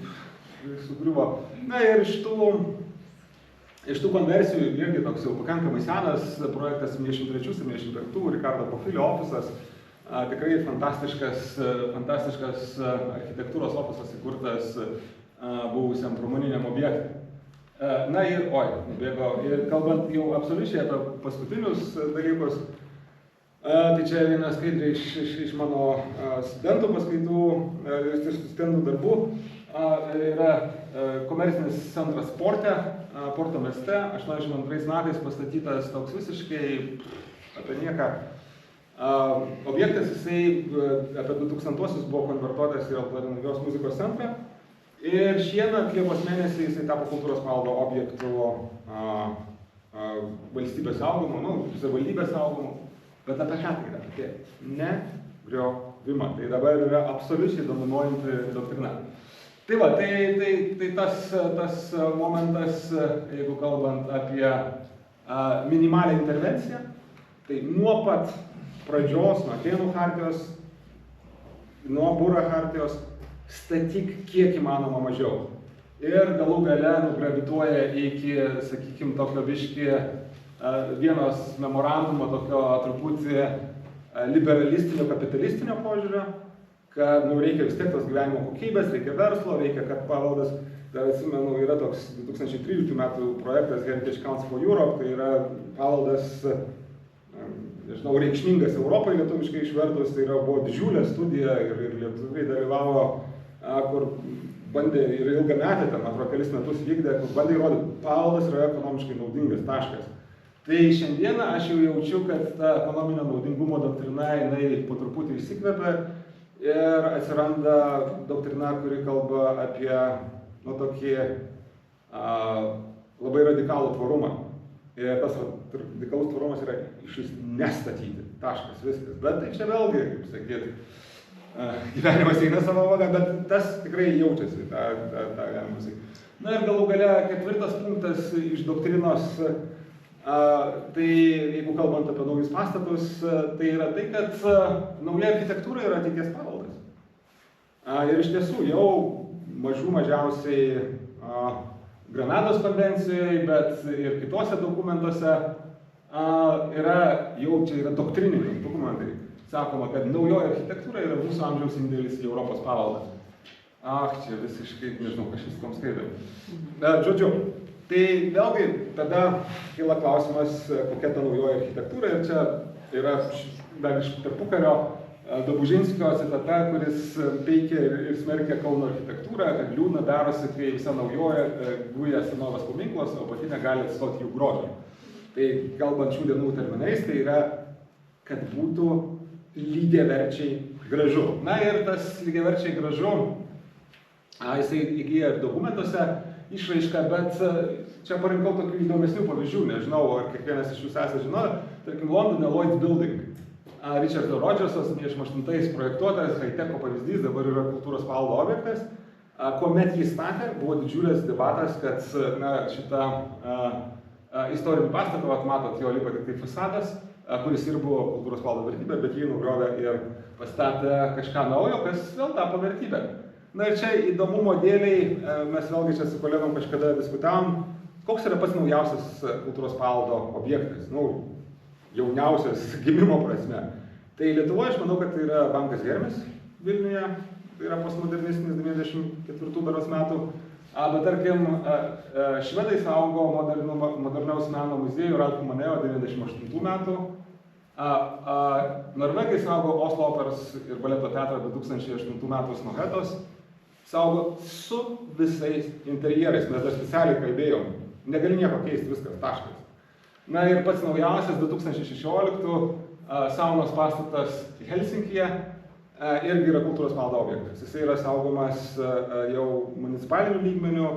sugriuvo. Na ir iš tų konversijų irgi toks jau pakankamai senas projektas 73-75 Ricardo Profilio ofisas. Tikrai fantastiškas architektūros ofisas įkurtas buvusiam pramoniniam objektui. Na ir, ir kalbant jau absoliučiai apie paskutinius dalykus, tai čia viena skaidrė iš mano studentų paskaitų, studentų darbų, yra komercinis centras Porto mieste, 82 metais pastatytas toks visiškai apie nieką. Objektas jisai apie 2000-osius buvo konvertuotas į alternatyvios muzikos centrą ir šiemet Liepos mėnesį jisai tapo kultūros paveldo objektų valstybės saugomu, savivaldybės saugomu, bet apie ką tai yra? Apie negriovimą. Tai dabar yra absoliučiai dominuojanti doktrina. Tai va, tai tas momentas, jeigu kalbant apie minimalią intervenciją, tai nuo pat pradžios, nuo Atėnų chartijos, nuo Bura chartijos, statyk kiek įmanoma mažiau. Ir galų gale nugravituoja iki, sakykime, tokio biški vienos memorandumo, tokio truputį liberalistinio, kapitalistinio požiūrio, kad reikia vis tiek tos gyvenimo kokybės, reikia verslo, reikia, kad paveldas, dar atsimenu, yra toks 2013 metų projektas Heritage Council for Europe, tai yra paveldas, nežinau, reikšmingas Europai lietuviškai išvertus, tai buvo didžiulė studija ir lietuviai dalyvavo, kur bandė ir ilgametę, ten atrodo kelis metus vykdė, kur bandė įrodyti, paveldas yra ekonomiškai naudingas, taškas. Tai šiandieną aš jau jaučiu, kad ta ekonominio naudingumo doktrina, jinai po truputį išsikvepia ir atsiranda doktrina, kuri kalba apie, tokį labai radikalų tvarumą. Ir tas radikalus tvarumas yra išvis nestatyti, taškas, viskas. Bet tai čia vėlgi, kaip sakyti, gyvenimas eina savo vagą, bet tas tikrai jaučiasi, tą galima pasakyti. Na ir galų gale ketvirtas punktas iš doktrinos, tai jeigu kalbant apie naujus pastatus, tai yra tai, kad nauja architektūra yra ateities paveldas. Ir iš tiesų jau mažiausiai Granados konvencijoje, bet ir kitose dokumentuose yra doktrininiai dokumentai. Sakoma, kad naujoji architektūra yra mūsų amžiaus indėlis į Europos paveldą. Čia visiškai, nežinau, kažkas kom skaidai. Žodžiu, tai vėlgi tada kyla klausimas, kokia ta naujoji architektūra. Ir čia yra dar iš tarpukario Dobužinskio citata, kuris peikia ir smerkia Kauno architektūrą, kad liūdna darosi, kai visa naujoja guja senovės paminklos, o pati negali atstoti jų grožio. Tai kalbant šių dienų terminais, tai yra, kad būtų lygiaverčiai gražu. Na ir tas lygiaverčiai gražu, jisai įgyja ir dokumentuose išraišką, bet čia parinkau tokių įdomesnių pavyzdžių, nežinau, ar kiekvienas iš jūsų esate žinojo, tarkim, Londone Lloyd's Building. Richardas Rodžersas, 1998 projektuotas, high-techo pavyzdys, dabar yra kultūros paveldo objektas. Kuomet jį statė, buvo didžiulis debatas, kad šitą istorinį pastatą, matot, jo liko tik tai fasadas, kuris ir buvo kultūros paveldo vertybė, bet jį nugriovė ir pastatė kažką naujo, kas vėl tapo vertybė. Na ir čia įdomumo dėliai, mes vėlgi čia su kolegom kažkada diskutavom, koks yra pats naujausias kultūros paveldo objektas, jauniausias gimimo prasme. Tai Lietuvoje aš manau, kad tai yra bankas Hermes Vilniuje, tai yra postmodernistinis 94 berods metų. Bet tarkim, švedai saugo modernaus meno muziejų Ralf Maneo 98 metų. Norvegai saugo Oslo operos ir baleto teatrą 2008 metų Snohetos. Saugo su visais interjerais, mes dar specialiai kalbėjom. Negali nieko keisti, viskas, taškas. Na ir pats naujausias 2016 saunos pastatas Helsinkyje irgi yra kultūros paveldo objektas. Jis yra saugomas jau municipaliniu lygmeniu,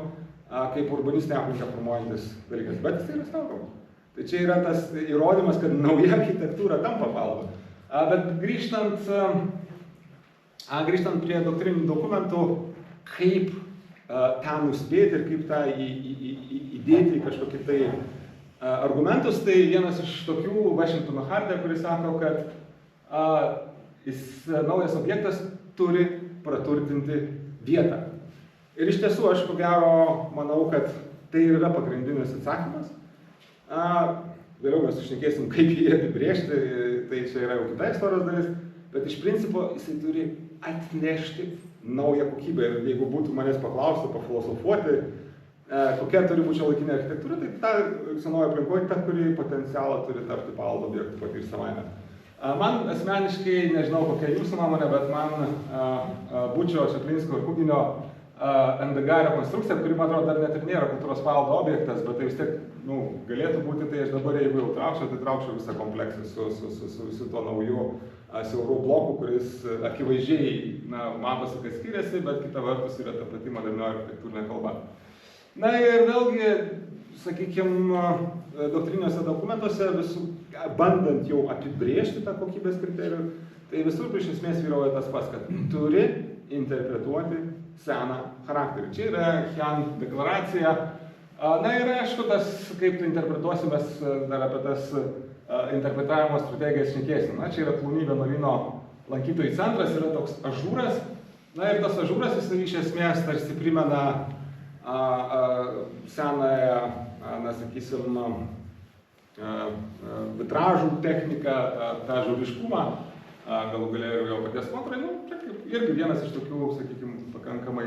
kaip urbanistinė aplinka formuojantis dalykas, bet jis yra saugomas. Tai čia yra tas įrodymas, kad nauja architektūra tampa paveldu. Bet grįžtant prie doktrininių dokumentų, kaip tą nuspėti ir kaip tą įdėti į kažkokį tai argumentus, tai vienas iš tokių Washingtono Hartė, kuris sako, kad naujas objektas turi praturtinti vietą. Ir iš tiesų aš ko gero manau, kad tai yra pagrindinis atsakymas. Vėliau mes išnekėsim, kaip jį apibrėžti, tai čia yra jau kita istorijos dalis, bet iš principo jisai turi atnešti naują kokybę. Ir jeigu būtų manęs paklausti, pafilosofuoti, kokia turi būti šiuolaikinė architektūra, tai ta senoji aplinkoje, ta, kuri potencialą turi tapti paveldo objektu pati ir savaime. Man asmeniškai, nežinau kokia jūsų nuomonė, bet man Bučio, Čaplinsko ir Kuginio NDG rekonstrukcija, kuri, man atrodo, dar net ir nėra kultūros paveldo objektas, bet tai vis tiek galėtų būti, tai aš dabar, jeigu jau traukčiau, tai traukčiau visą kompleksą su visu tuo nauju siaurų blokų, kuris akivaizdžiai matosi, kad skiriasi, bet kita vertus yra ta pati modernioji architektūrinė kalba. Na ir vėlgi, sakykime, doktriniuose dokumentuose, bandant jau apibrėžti tą kokybės kriterijų, tai visur iš esmės vyrauja tas pats, kad turi interpretuoti seną charakterį. Čia yra Chian deklaracija. Na ir aišku, tas, kaip tai interpretuosim, mes dar apie tas interpretavimo strategijas šnekėsim. Na, čia yra Klūny vienuolyno lankytojų centras, yra toks ažūras. Na ir tas ažūras, jis iš esmės tarsi primena senąją, sakysim, vitražų techniką, tą ažūriškumą, galų galia ir jo paties kontrai, čia irgi vienas iš tokių, sakykime, pakankamai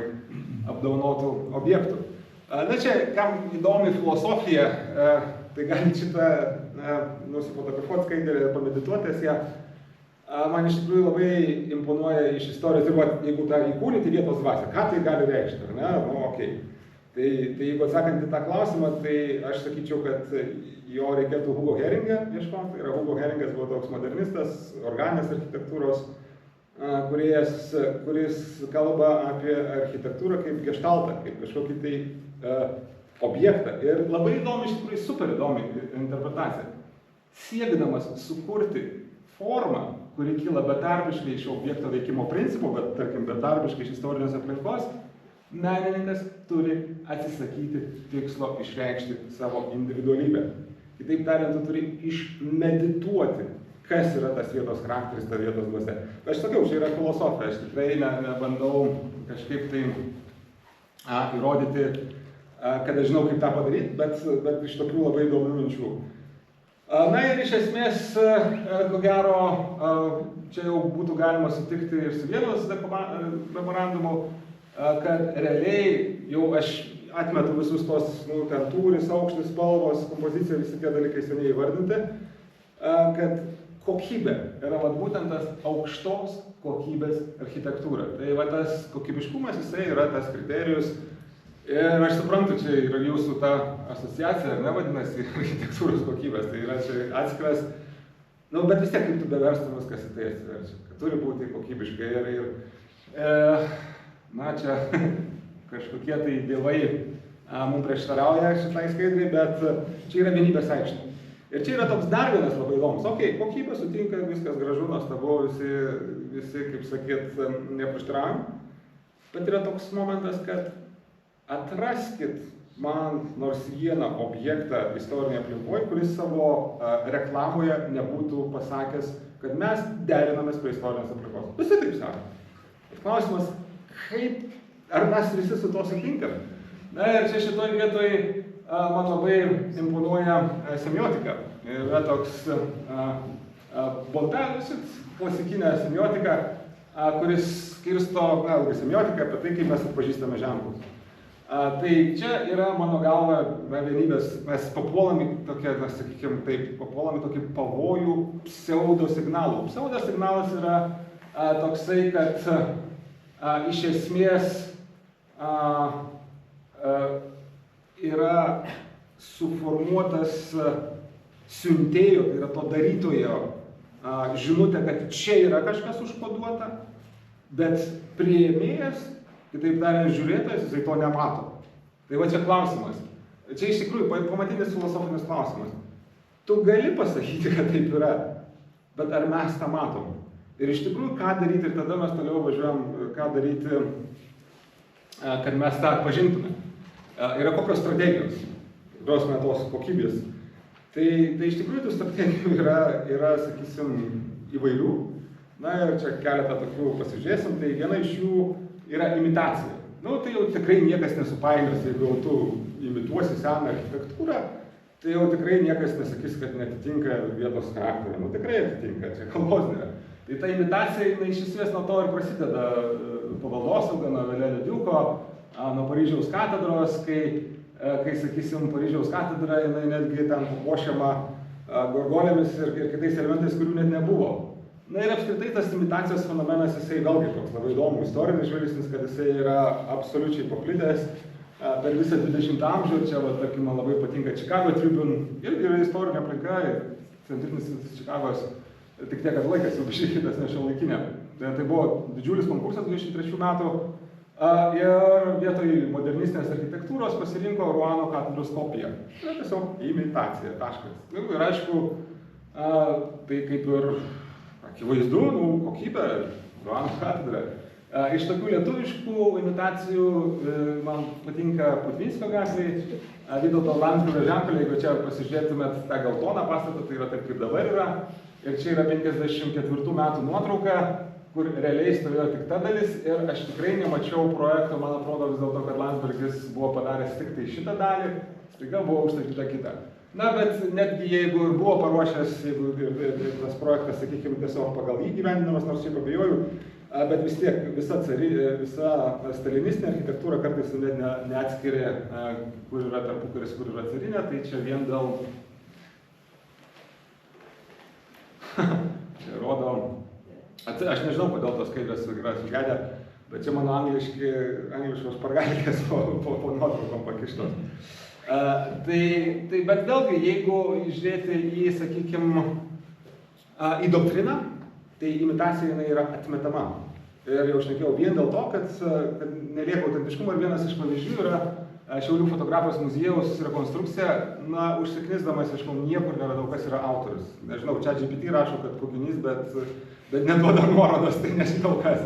apdaunotų objektų. Na čia, kam įdomi filosofija, tai gali šitą nusifotografuoti skaidrę ir pamedituotės ją. Man iš tikrųjų labai imponuoja iš istorijos, ir jeigu tą įkūnyti vietos dvasią, ką tai gali reikšti, ar ne? Okay. Tai jeigu atsakant į tą klausimą, tai aš sakyčiau, kad jo reikėtų Hugo Heringą ieškoti. Tai yra Hugo Heringas buvo toks modernistas, organinės architektūros kūrėjas, kuris kalba apie architektūrą kaip gestaltą, kaip kažkokį tai objektą. Ir labai įdomi, iš tikrųjų super įdomi interpretacija. Siekdamas sukurti formą, kuri kyla betarpiškai iš objekto veikimo principų, bet tarkim betarpiškai iš istorinės aplinkos, menininkas turi atsisakyti tikslo išreikšti savo individualybę. Kitaip tariant, tu turi išmedituoti, kas yra tas vietos charakteris, ta vietos dvasia. Aš sakiau, čia yra filosofija, aš tikrai nebandau kažkaip tai įrodyti, kad aš žinau, kaip tą padaryti, bet iš tokių labai įdomių minčių. Na ir iš esmės, ko gero, čia jau būtų galima sutikti ir su Vienos memorandumu, kad realiai jau aš atmetu visus tos ten tūris, aukštis, spalvos, kompozicija, visi tie dalykai seniai įvardinti, kad kokybė yra būtent tas aukštos kokybės architektūra. Tai tas kokybiškumas, jisai yra tas kriterijus. Ir aš suprantu, čia yra jūsų ta asociacija, ar ne vadinasi, architektūros kokybės. Tai yra čia atskiras, bet vis tiek kaip tu beverstum viskas į tai atsiverčia. Kad turi būti kokybiškai. Čia kažkokie tai dievai mums prieštarauja šitai skaidrai, bet čia yra vienybės aikštė. Ir čia yra toks dar vienas labai įdomus. Ok, kokybė sutinka, viskas gražu, nuostabu, visi kaip sakyt, neprieštraujam. Bet yra toks momentas, kad atraskit man nors vieną objektą istorinėje aplinkoje, kuris savo reklamoje nebūtų pasakęs, kad mes derinamės prie istorinės aplinkos. Visi taip sako. Klausimas, ar mes visi su to sutinkame? Na ir čia šitoj vietoj man labai imponuoja semiotika. Yra toks Bontelis, klasikinė semiotika, kuris skirsto, vėlgi semiotika apie tai, kaip mes atpažįstame ženklus. Tai čia yra, mano galva, vienybės, mes papuolame tokia, sakykime, taip, papuolame tokį pavojų pseudosignalų. Pseudosignalas yra toksai, kad iš esmės yra suformuotas siuntėjo, tai yra to darytojo žinutė, kad čia yra kažkas užkoduota, bet priėmėjas, kitaip tariant, žiūrėtojas, jisai to nemato. Tai va čia klausimas. Čia iš tikrųjų pamatinis filosofinis klausimas. Tu gali pasakyti, kad taip yra, bet ar mes tą matom? Ir iš tikrųjų, ką daryti, ir tada mes toliau važiuojam, ką daryti, kad mes tą atpažintume. Yra kokios strategijos, kurios tos kokybės. Tai iš tikrųjų tų strategijų yra, sakysim, įvairių. Na ir čia keletą tokių pasižiūrėsim, tai viena iš jų yra imitacija. Nu, tai jau tikrai niekas nesupainios, jeigu jau tu imituosi seną architektūrą, tai jau tikrai niekas nesakys, kad neatitinka vietos charakterio. Nu, tikrai atitinka, čia kalbos nėra. Tai ta imitacija, iš esmės nuo to ir prasideda paveldosauga, nuo Velelio Diuko, nuo Paryžiaus katedros, kai sakysim, Paryžiaus katedra, jinai netgi ten papuošiama gorgolėmis ir kitais elementais, kurių net nebuvo. Na ir apskritai tas imitacijos fenomenas, jisai vėlgi toks labai įdomų istorinis žvilgsnis, kad jisai yra absoliučiai paplitęs per visą 20 amžių. Čia, tarkim, man labai patinka Chicago Tribune, irgi yra istorinė aplinka, centrinis Čikagos, tik tiek, kad laikas jau biškai kitas ne šiuolaikinė. Tai buvo didžiulis konkursas 23 metų ir vietoj modernistinės architektūros pasirinko Ruano katedros kopiją. Tai tiesiog imitacija, taškas. Ir aišku, tai kaip ir akivaizdu, kokybė, Ruano katedra. Iš tokių lietuviškų imitacijų man patinka Putvinskio gatvėje, Vytauto Landsbergio ženklė, jeigu čia pasižiūrėtumėt tą geltoną pastatą, tai yra taip kaip dabar yra. Ir čia yra 54 metų nuotrauka, kur realiai stovėjo tik ta dalis ir aš tikrai nemačiau projekto, man atrodo vis dėlto, kad Landsbergis buvo padaręs tik tai šitą dalį, staiga buvo užstatyta kita. Na, bet netgi jeigu ir buvo paruošęs, jeigu tas projektas, sakykime, tiesiog pagal jį gyvendinamas, nors šiaip abejoju, bet vis tiek visa stalinistinė architektūra kartais net neatskiria, kur yra tarpukaris, kur yra carinė, tai čia vien dėl... Čia rodo... Aš nežinau, kodėl tos skaidrės yra sugedę, bet čia mano angliškos pargalkės po nuotraukom pakištos. Bet vėlgi, jeigu žiūrėti į, sakykime, į doktriną, tai imitacija jinai yra atmetama. Ir jau šnekėjau vien dėl to, kad nelieka autentiškumo ir vienas iš pavyzdžių yra Šiaulių fotografijos muziejaus rekonstrukcija, na, užsiknisdamas, aišku, niekur neradau, kas yra autorius. Nežinau, čia GPT rašo, kad Kuginys, bet neduoda nuorodos, tai nežinau kas.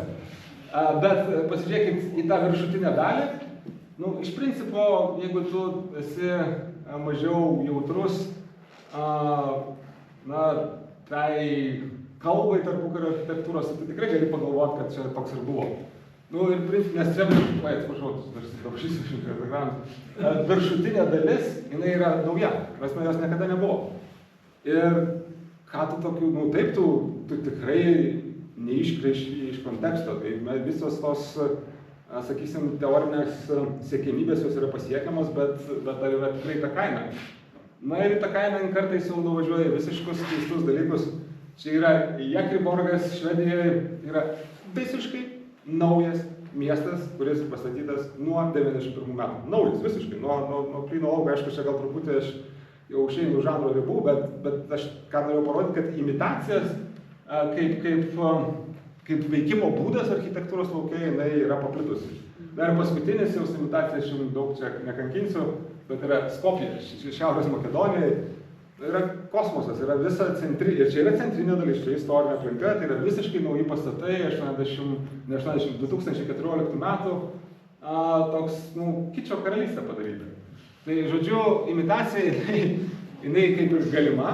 Bet pasižiūrėkit į tą viršutinę dalį. Nu, iš principo, jeigu tu esi mažiau jautrus, na, tai kalbai tarpukario architektūros, tai tikrai gali pagalvoti, kad čia toks ir buvo. Nu, ir nes čia, atsiprašau, daužysiu šimtą diagramų. Viršutinė dalis, jinai yra nauja, prasme, jos niekada nebuvo. Ir ką tu tokių, nu taip, tu tikrai neiškreiši iš konteksto, tai visos tos, sakysim, teorinės siekiamybės jos yra pasiekiamos, bet dar yra tikrai ta kaina. Na ir ta kaina kartais jau nuvažiuoja visiškus keistus dalykus. Čia yra Jakriborgas, Švedijoje, yra visiškai naujas miestas, kuris pastatytas nuo 91 metų. Naujas, visiškai, nuo plyno lauko, aišku, čia gal truputį aš jau išeinu žanro ribų, bet aš ką norėjau parodyti, kad imitacijas kaip veikimo būdas architektūros lauke, jinai yra paplitusi. Dar paskutinis jau imitacija, aš jums daug čia nekankinsiu, bet yra Skopje, Šiaurės Makedonijoje. yra kosmosas, yra visa centrinė, ir čia yra centrinė dalis, čia istorinė aplinka, tai yra visiškai nauji pastatai, 2014 metų, toks, kičio karalystė padaryta. Tai, žodžiu, imitacija, jinai kaip ir galima,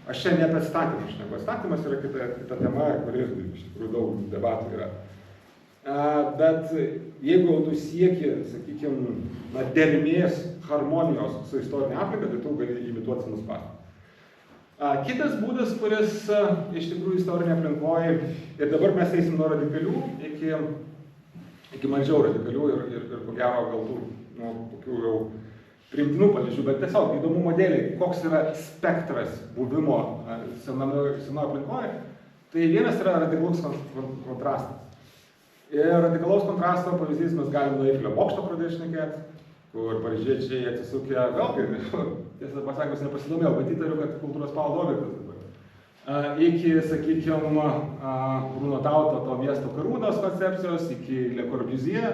aš čia ne apie statymą šneku, statymas yra kita tema, kuri iš tikrųjų daug debatų yra. Bet jeigu tu sieki, sakykime, dermės, harmonijos su istorinė aplinka, tai tu gali imituoti senus pastatus. Kitas būdas, kuris iš tikrųjų istorinė aplinkoje, ir dabar mes eisim nuo radikalių iki mažiau radikalių ir ko gero galbūt tokių jau priimtinų pavyzdžių, bet tiesiog įdomumo dėliai, koks yra spektras buvimo senoje aplinkoje, tai vienas yra radikalus kontrastas. Ir radikalaus kontrasto pavyzdys mes galim nuo Eifelio bokšto pradėti šnekėti, kur paryžiečiai atsisukę, vėlgi, tiesą pasakius, nepasidomėjau, bet įtariu, kad kultūros paveldo objektas dabar. Iki, sakykime, Bruno Tauto, to miesto karūnos koncepcijos, iki Le Corbusier,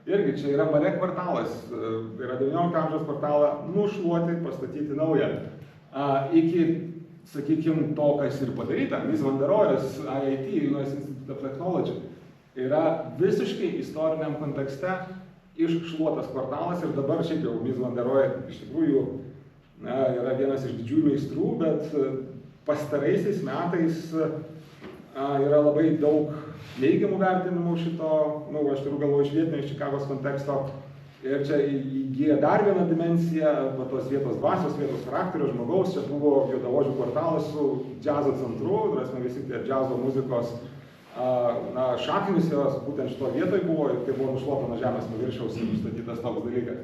irgi čia yra Marais kvartalas, yra 19 amžiaus kvartalą nušluoti, pastatyti naują. Iki, sakykime, to, kas ir padaryta, Mies van der Rohe's, IIT, University Institute of Technology, yra visiškai istoriniam kontekste iššluotas kvartalas ir dabar šiaip jau Mies van der Rohe iš tikrųjų yra vienas iš didžiųjų meistrų, bet pastaraisiais metais yra labai daug neigiamų vertinimų šito, aš turiu galvoje iš vietinio, iš Čikagos konteksto, ir čia įgyja dar vieną dimensiją, tos vietos dvasios, vietos charakterio, žmogaus, čia buvo Juodaodžių kvartalas su džiazo centru, visi tie džiazo muzikos šaknis jos būtent šito vietoj buvo ir tai buvo nušluota nuo žemės paviršiaus ir nustatytas toks dalykas.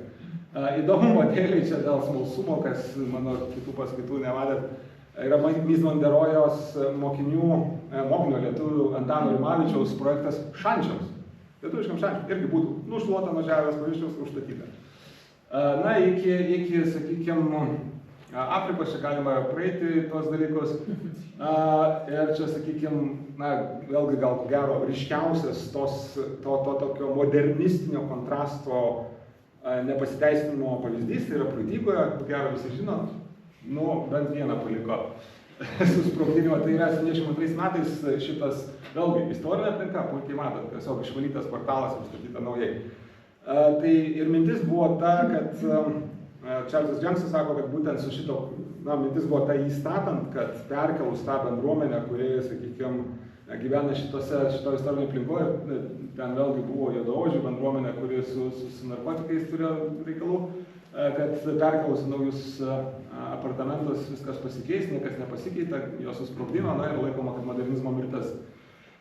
Įdomumo dėliai čia dėl smalsumo, kas mano kitų paskaitų nematėt, yra Mies van der Rohe's mokinio lietuvių Antano Rimavičiaus projektas Šančiams. Lietuviškam šančiams irgi būtų nušluota nuo žemės paviršiaus ir užstatyta. Iki sakykime, Afrikos čia galima praeiti tos dalykus. Ir čia, sakykime, vėlgi gal ko gero ryškiausias to tokio modernistinio kontrasto nepasiteisinimo pavyzdys, tai yra Pradygoje, ko gero visi žinot, bent vieną paliko susprogdinimą. Tai yra 72 metais šitas, vėlgi, istorinė aplinka, puikiai matot, tiesiog išvalytas kvartalas ir statyta naujai. Tai ir mintis buvo ta, kad Čarlzas Džemsas sako, kad būtent su šito, mintis buvo ta įstatant, kad perkelus tą bendruomenę, kuri, sakykime, gyvena šitoje istorinėje aplinkoje, ten vėlgi buvo juodaodžių bendruomenė, kuri su narkotikais turėjo reikalų, kad perkelus į naujus apartamentus viskas pasikeis, niekas nepasikeitė, jos susprogdino, ir laikoma, kad modernizmo mirtis.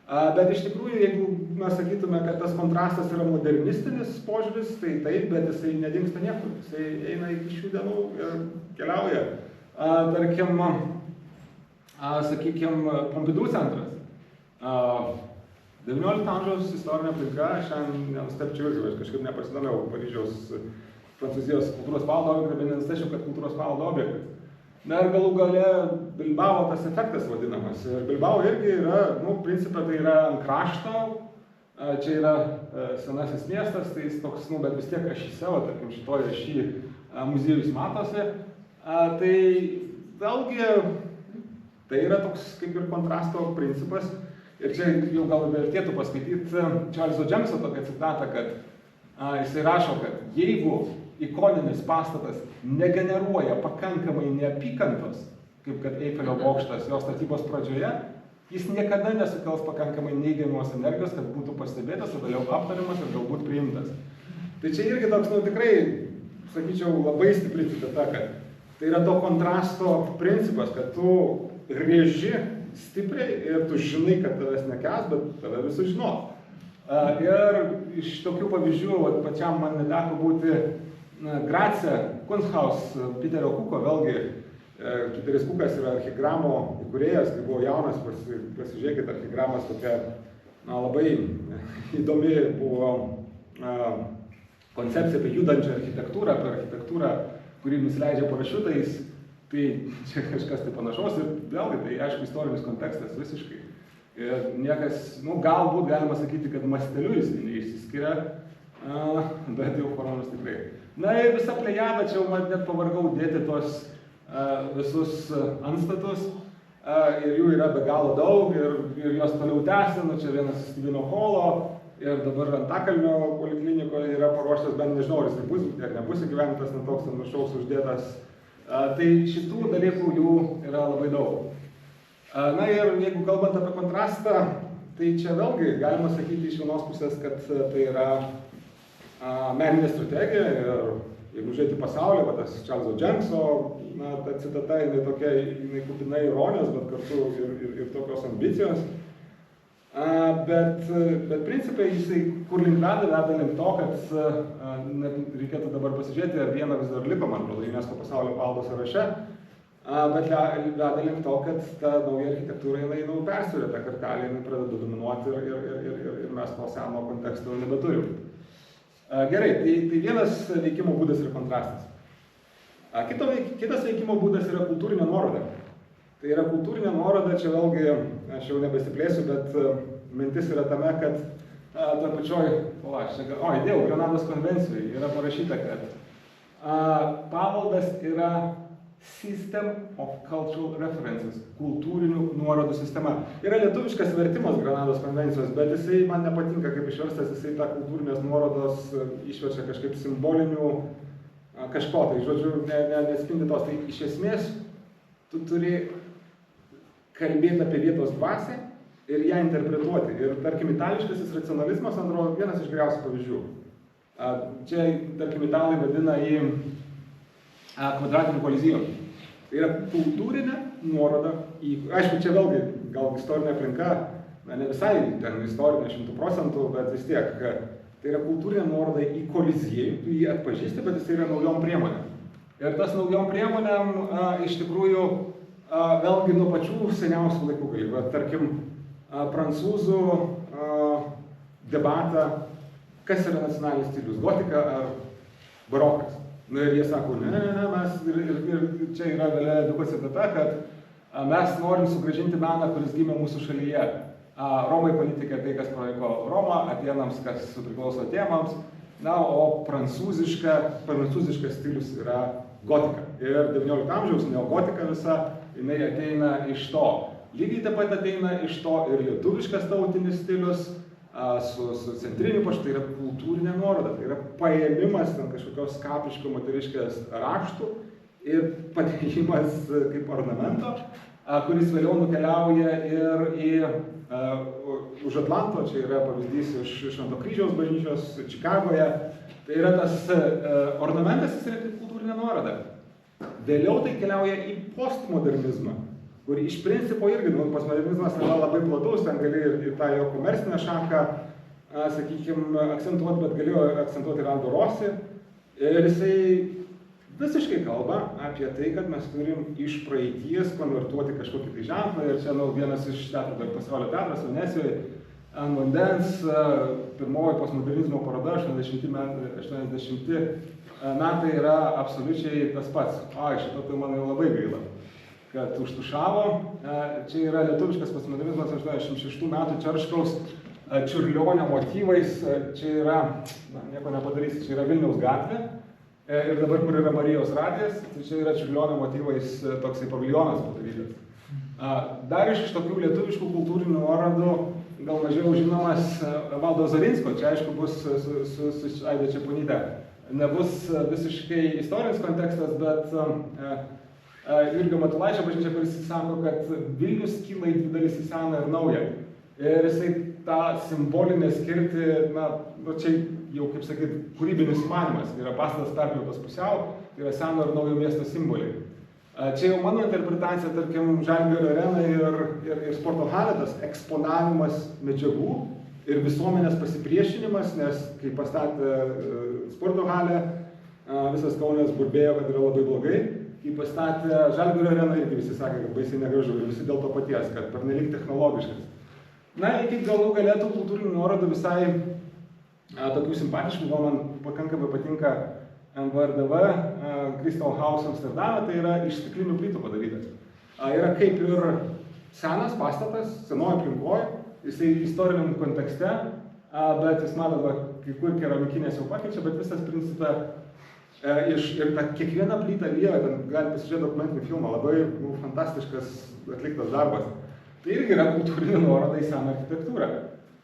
Bet iš tikrųjų, jeigu mes sakytume, kad tas kontrastas yra modernistinis požiūris, tai taip, bet jisai nedingsta niekur, jisai eina iki šių dienų ir keliauja. Tarkim, sakykime, Pompidou centras. 19 amžiaus istorinė aplinka, šiandien nenustepčiau irgi, aš kažkaip nepasidomėjau Paryžiaus Prancūzijos kultūros paveldo objektą, bet nenustečiau, kad kultūros paveldo objektas. Ir galų gale Bilbao tas efektas vadinamas. Ir Bilbao irgi yra, principė tai yra ant krašto, čia yra senasis miestas, tai jis toks, bet vis tiek ašyse, tarkim, šitoje ašy muziejus matosi. Tai vėlgi, tai yra toks kaip ir kontrasto principas. Ir čia jau gal vertėtų paskaityti Čarlzo Džemso tokią citatą, kad jisai rašo, kad jeigu ikoninis pastatas negeneruoja pakankamai neapykantos, kaip kad Eifelio bokštas jo statybos pradžioje, jis niekada nesukels pakankamai neigiamos energijos, kad būtų pastebėtas, o vėliau aptariamas ir galbūt priimtas. Tai čia irgi toks, tikrai, sakyčiau, labai stipri citata, kad tai yra to kontrasto principas, kad tu rėži stipriai ir tu žinai, kad tavęs nekęs, bet tave visi žino. Ir iš tokių pavyzdžių, pačiam man neteko būti Grace, Kunsthaus, Piterio Kuko, vėlgi, Piteris Kukas yra archigramo įkūrėjas, kai buvo jaunas, pasižiūrėkit, archigramas tokia labai įdomi buvo koncepcija apie judančią architektūrą, apie architektūrą, kuri nusileidžia parašiutais, tai čia kažkas tai panašaus ir vėlgi, tai aišku, istorinis kontekstas visiškai. Ir niekas, galbūt galima sakyti, kad masteliu jis neišsiskiria, bet jau formomis tikrai. Ir visa plejada, čia jau man net pavargau dėti tos visus antstatus ir jų yra be galo daug ir jos toliau tęsia, čia vienas Stevino Holo ir dabar Antakalnio poliklinikoje yra paruoštas, bent nežinau, ar jis bus, ar nebus įgyvendintas, toks ant viršaus uždėtas. Tai šitų dalykų jų yra labai daug. Na ir jeigu kalbant apie kontrastą, tai čia vėlgi galima sakyti iš vienos pusės, kad tai yra meninė strategija ir jeigu žiūrėti pasaulį, tas Čarlzo Dženkso, ta citata, jinai kupina ironijos, bet kartu ir tokios ambicijos. Bet principai jisai kur link veda link to, kad reikėtų dabar pasižiūrėti, ar viena vis dar liko, man atrodo, UNESCO pasaulio paveldo sąraše, bet veda link to, kad ta nauja architektūra jinai persveria tą kartelę, jinai pradeda dominuoti ir mes to seno konteksto nebeturim. Gerai, tai vienas veikimo būdas yra kontrastas. Kitas veikimo būdas yra kultūrinė nuoroda. Tai yra kultūrinė nuoroda, čia vėlgi, aš jau nebesiplėsiu, bet mintis yra tame, kad ta pačioj, įdėjau, Granados konvencijoje yra parašyta, kad paveldas yra System of Cultural References, kultūrinių nuorodų sistema. Yra lietuviškas vertimas Granados konvencijos, bet jisai man nepatinka kaip išverstas, jisai tą kultūrinės nuorodos išverčia kažkaip simbolinių kažko, tai žodžiu, nespindi tos. Tai iš esmės, tu turi kalbėti apie vietos dvasią ir ją interpretuoti. Ir, tarkim, itališkasis racionalizmas, man atrodo, vienas iš geriausių pavyzdžių. Čia, tarkim, italai vadina į kvadratinių kolizijų. Tai yra kultūrinė nuoroda į, aišku, čia vėlgi gal istorinė aplinka, ne visai ten istorinė 100%, bet vis tiek, tai yra kultūrinė nuoroda į koliziją, tu jį atpažįsti, bet jis yra naujom priemonėm. Ir tas naujom priemonėm iš tikrųjų vėlgi nuo pačių seniausių laikų gali, tarkim, prancūzų debatą, kas yra nacionalinis stilius, gotika ar barokas. Na ir jie sako, mes, ir čia yra vėlia edukacija citata, kad mes norim sugrąžinti meną, kuris gimė mūsų šalyje. Romai palikė tai, kas paliko Romą, Atėnams, kas priklauso Atėnams, na, o prancūziškas stilius yra gotika. Ir 19 amžiaus neogotika visa, jinai ateina iš to. Lygiai taip pat ateina iš to ir lietuviškas tautinis stilius, su centriniu paštu, tai yra kultūrinė nuoroda, tai yra paėmimas ten kažkokios kapiško moteriškės raštų ir padėjimas kaip ornamento, kuris vėliau nukeliauja ir į už Atlanto, čia yra pavyzdys iš Švento Kryžiaus bažnyčios Čikagoje, tai yra tas ornamentas, jis yra kaip kultūrinė nuoroda. Vėliau tai keliauja į postmodernizmą, kur iš principo irgi, postmodernizmas yra labai platus, ten gali ir tą jo komercinę šaką, sakykime, akcentuoti, bet galėjo akcentuoti ir Aldo Rossi. Ir jisai visiškai kalba apie tai, kad mes turim iš praeities konvertuoti kažkokį tai ženklą. Ir čia vienas iš teatrų, dar pasaulio teatras, Venecijoje, ant vandens, pirmoji postmodernizmo paroda, 80 metai yra absoliučiai tas pats. Šito tai man jau labai gaila, kad užtušavo. Čia yra lietuviškas postmodernizmas 86 metų Čerškaus Čiurlionio motyvais. Čia yra, nieko nepadarysi, čia yra Vilniaus gatvė. Ir dabar, kur yra Marijos radijas, tai čia yra Čiurlionio motyvais toksai paviljonas padarytas. Dar iš tokių lietuviškų kultūrinių nuorodų, gal mažiau žinomas Valdo Zarinsko, čia aišku bus su Aida Čeponyte. Nebus visiškai istorinis kontekstas, bet Jurgio Matulaičio bažnyčia, kuris sako, kad Vilnius kyla į dvi dalis, į seną ir naują. Ir jisai tą simbolinę skirtį, čia jau, kaip sakyt, kūrybinis sumanymas. Tai yra pastatas perpjautas pusiau, tai yra seno ir naujo miesto simboliai. Čia jau mano interpretacija, tarkim, Žalgirio arena ir sporto halė, tas eksponavimas medžiagų ir visuomenės pasipriešinimas, nes kai pastatė sporto halę, visas Kaunas burbėjo, kad yra labai blogai. Kai pastatė Žalgirio areną, irgi visi sakė, kad baisiai negražu ir visi dėl to paties, kad pernelyg technologiškas. Na, iki galų galėtų kultūrinių nuorodų visai tokių simpatiškų, gal man pakankamai patinka NVRDV, Crystal House Amsterdame, tai yra iš stiklinių plytų padarytas. Yra kaip ir senas pastatas, senoji aplinkoje, jisai istoriniam kontekste, bet jis matot, kai kur keramikinės jau pakeičia, bet visas principe Ir ta kiekviena plyta lieva, ten gali pasižiūrėti dokumentinį filmą, labai fantastiškas atliktas darbas. Tai irgi yra kultūrinė nuoroda į seną architektūrą.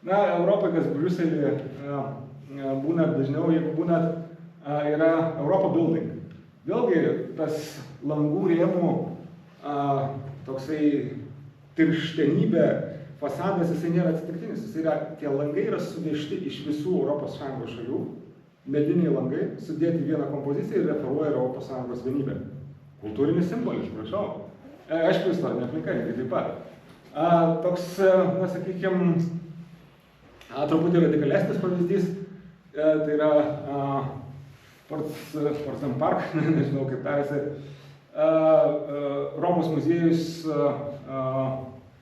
Na, Europoje, kas Briuselį būna dažniau, jeigu būnat, yra Europa Building. Vėlgi, tas langų rėmų toksai tirštenybė, fasadas, jisai nėra atsitiktinis. Tie langai yra suvežti iš visų ES šalių, mediniai langai, sudėti vieną kompoziciją ir referuoja ES vienybę. Kultūrinis simbolis, prašau. Aišku, istorinė aplinka, lygiai taip pat. Toks, na, sakykime, truputį radikalesnis pavyzdys, tai yra Potsdam Park, nežinau kaip tarėsi, Romos muziejus